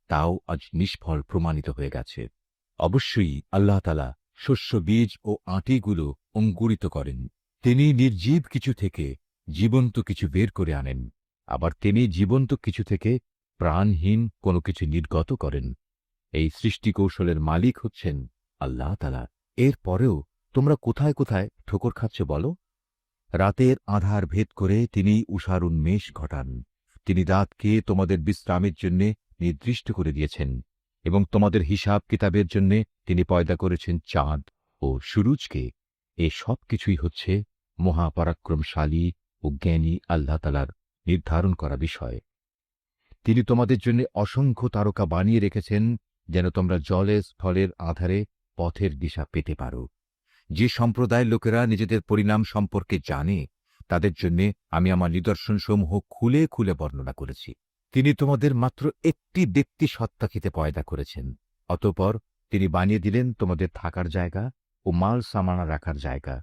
তাও আজ নিষ্ফল প্রমাণিত হয়ে গেছে। অবশ্যই আল্লাহ তাআলা শস্য বীজ ও আঁটিগুলো অঙ্কুরিত করেন। তিনি নির্জীব কিছু থেকে জীবন্ত কিছু বের করে আনেন, আবার তিনি জীবন্ত কিছু থেকে প্রাণহীন কোনো কিছু নির্গত করেন। এই সৃষ্টি কৌশলের মালিক হচ্ছেন আল্লাহ তাআলা। এর পরেও তোমরা কোথায় কোথায় ঠোকর খাচ্ছ বলো? রাতের আঁধার ভেদ করে তিনি উষার উন্মেষ ঘটান। তিনি রাতকে তোমাদের বিশ্রামের জন্য নির্দিষ্ট করে দিয়েছেন, এবং তোমাদের হিসাব কিতাবের জন্য তিনি পয়দা করেছেন চাঁদ ও সূরজকে। এ সব কিছুই হচ্ছে মহাপরাক্রমশালী ও জ্ঞানী আল্লাহ তাআলার নির্ধারণ করা বিষয়। তিনি তোমাদের জন্য অসংখ্য তারকা বানিয়ে রেখেছেন, যেন তোমরা জলে স্থলের আধারে পথের দিশা পেতে পারো। যে সম্প্রদায়ের লোকেরা নিজেদের পরিণাম সম্পর্কে জানে, তাদের জন্য আমি আমার নিদর্শনসমূহ খুলে খুলে বর্ণনা করেছি। তিনি তোমাদের মাত্র একটি ব্যক্তি সত্তাখিতে পয়দা করেছেন, অতঃপর তিনি বানিয়ে দিলেন তোমাদের থাকার জায়গা ও মাল সামানা রাখার জায়গা।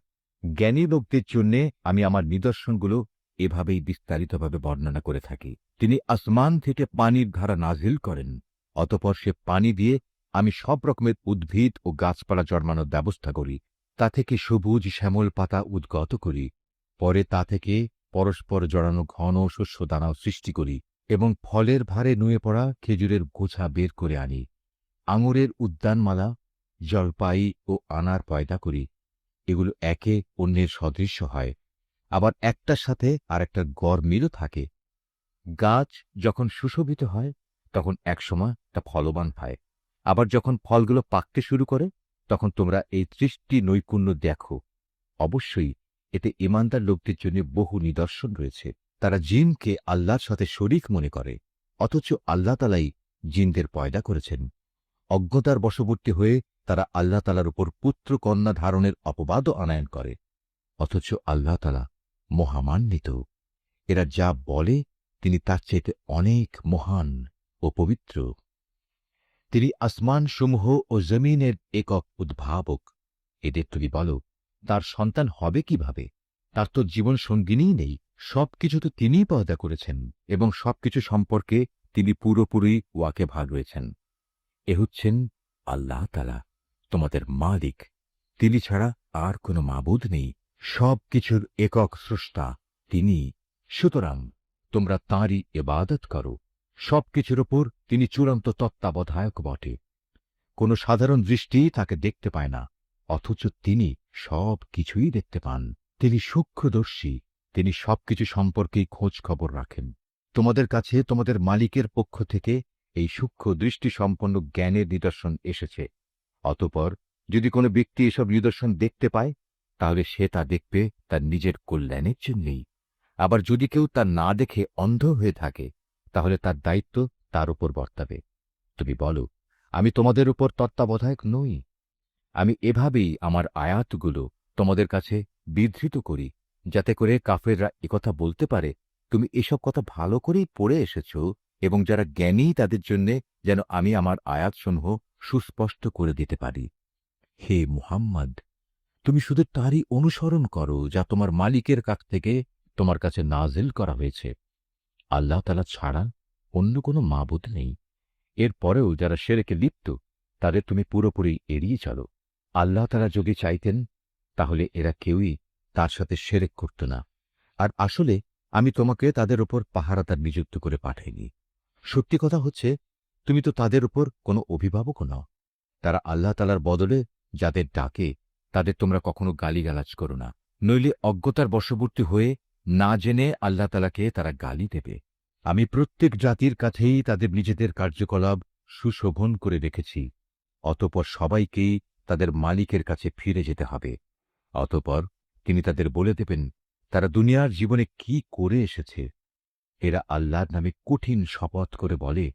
জ্ঞানী লোকদের জন্য আমি আমার নিদর্শনগুলো এভাবেই বিস্তারিতভাবে বর্ণনা করে থাকি। তিনি আসমান থেকে পানির ধারা নাজিল করেন, অতঃপর সে পানি দিয়ে আমি সব রকমের উদ্ভিদ ও গাছপালা জন্মানোর ব্যবস্থা করি। তা থেকে সবুজ শ্যামল পাতা উদ্গত করি। পরে তা থেকে পরস্পর জড়ানো ঘন শস্য দানাও সৃষ্টি করি, এবং ফলের ভারে নুয়ে পড়া খেজুরের গোছা বের করে আনি। আঙুরের উদ্যানমালা, জলপাই ও আনার পয়দা করি। এগুলো একে অন্যের সদৃশ্য হয়, আবার একটার সাথে আর একটার গড় মিলও থাকে। গাছ যখন সুশোভিত হয় তখন একসময় তা ফলবান হয়, আবার যখন ফলগুলো পাকতে শুরু করে তখন তোমরা এই সৃষ্টি নৈপুণ্য দেখো। অবশ্যই এতে ঈমানদার লোকদের জন্য বহু নিদর্শন রয়েছে। তারা জিনকে আল্লাহর সাথে শরীক মনে করে, অথচ আল্লাহ তাআলাই জিনদের পয়দা করেছেন। অজ্ঞতার বশবর্তী হয়ে তারা আল্লাহ তাআলার উপর পুত্র কন্যা ধারণের অপবাদও আনায়ন করে, অথচ আল্লাহ তাআলা মহামান্বিত। এরা যা বলে তিনি তার চাইতে অনেক মহান ও পবিত্র। তিনি আসমানসমূহ ও জমিনের একক উদ্ভাবক। এদের তুমি বলো, তার সন্তান হবে কিভাবে? তার তো জীবন সঙ্গিনীই নেই। সবকিছু তো তিনিই পয়দা করেছেন, এবং সবকিছু সম্পর্কে তিনি পুরোপুরি ওয়াকেবহাল রয়েছেন। এ হচ্ছেন আল্লাহ তাআলা, তোমাদের মালিক। তিনি ছাড়া আর কোনো মাবুদ নেই। সব কিছুর একক স্রষ্টা তিনি। সুতরাং তোমরা তাঁরই ইবাদত করো। সবকিছুর ওপর তিনি চূড়ান্ত তত্ত্বাবধায়ক বটে। কোনো সাধারণ দৃষ্টি তাকে দেখতে পায় না, অথচ তিনি সব কিছুই দেখতে পান। তিনি সূক্ষ্মদর্শী, তিনি সবকিছু সম্পর্কেই খোঁজ খবর রাখেন। তোমাদের কাছে তোমাদের মালিকের পক্ষ থেকে এই সূক্ষ্ম দৃষ্টি সম্পন্ন জ্ঞানের নিদর্শন এসেছে। অতঃপর যদি কোনো ব্যক্তি এসব নিদর্শন দেখতে পায়, তাহলে সে তা দেখবে তার নিজের কল্যাণের জন্যেই। আবার যদি কেউ তা না দেখে অন্ধ হয়ে থাকে, তাহলে তার দায়িত্ব তার উপর বর্তাবে। তুমি বলো, আমি তোমাদের উপর তত্ত্বাবধায়ক নই? আমি এভাবেই আমার আয়াতগুলো তোমাদের কাছে বিধৃত করি, যাতে করে কাফেররা একথা বলতে পারে, তুমি এসব কথা ভালো করেই পড়ে এসেছ, এবং যারা জ্ঞানী তাদের জন্যে যেন আমি আমার আয়াতসমূহ সুস্পষ্ট করে দিতে পারি। হে মুহাম্মদ, তুমি শুধু তারই অনুসরণ করো যা তোমার মালিকের কাছ থেকে তোমার কাছে নাজিল করা হয়েছে। আল্লাহ তাআলা ছাড়া অন্য কোনো মাবুদ নেই। এর পরেও যারা শিরকে লিপ্ত, তাদের তুমি পুরোপুরি এড়িয়ে চলো। আল্লাহ তাআলা যদি চাইতেন, তাহলে এরা কেউই তার সাথে শিরক করত না। আর আসলে আমি তোমাকে তাদের উপর পাহারাদার নিযুক্ত করে পাঠাইনি। সত্যি কথা হচ্ছে, তুমি তো তাদের উপর কোনো অভিভাবকও নও। তারা আল্লাহ তাআলার বদলে যাদের ডাকে, তাদের তোমরা কখনো গালিগালাজ করো না, নইলে অজ্ঞতার বশবর্তী হয়ে না জেনে আল্লাহ তাআলাকে তারা গালি দেবে। আমি প্রত্যেক জাতির কাছেই তাদের নিজেদের কার্যকলাপ সুশোভন করে রেখেছি। অতঃপর সবাইকেই তাদের মালিকের কাছে ফিরে যেতে হবে। অতঃপর তিনি তাদের বলে দেবেন তারা দুনিয়ার জীবনে কি করে এসেছে। এরা আল্লাহর নামে কঠিন শপথ করে বলে,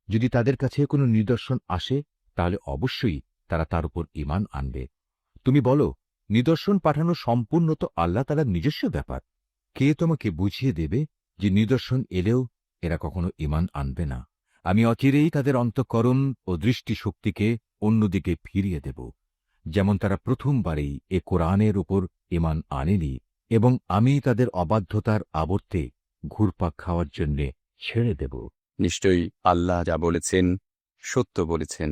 যদি তাদের কাছে কোনো নিদর্শন আসে, তাহলে অবশ্যই তারা তার উপর ঈমান আনবে। তুমি বলো, নিদর্শন পাঠানো সম্পূর্ণ তো আল্লাহ তাআলার নিজস্ব ব্যাপার। কে তোমাকে বুঝিয়ে দেবে যে নিদর্শন এলেও এরা কখনো ঈমান আনবে না? আমি অচিরেই তাদের অন্তঃকরণ ও দৃষ্টিশক্তিকে অন্যদিকে ফিরিয়ে দেব। যেমন তারা প্রথমবারেই এ কোরআনের উপর ঈমান আনেনি এবং আমি তাদের অবাধ্যতার আবর্তে ঘুরপাক খাওয়ার জন্যে ছেড়ে দেব। নিশ্চয়ই আল্লাহ যা বলেছেন সত্য বলেছেন।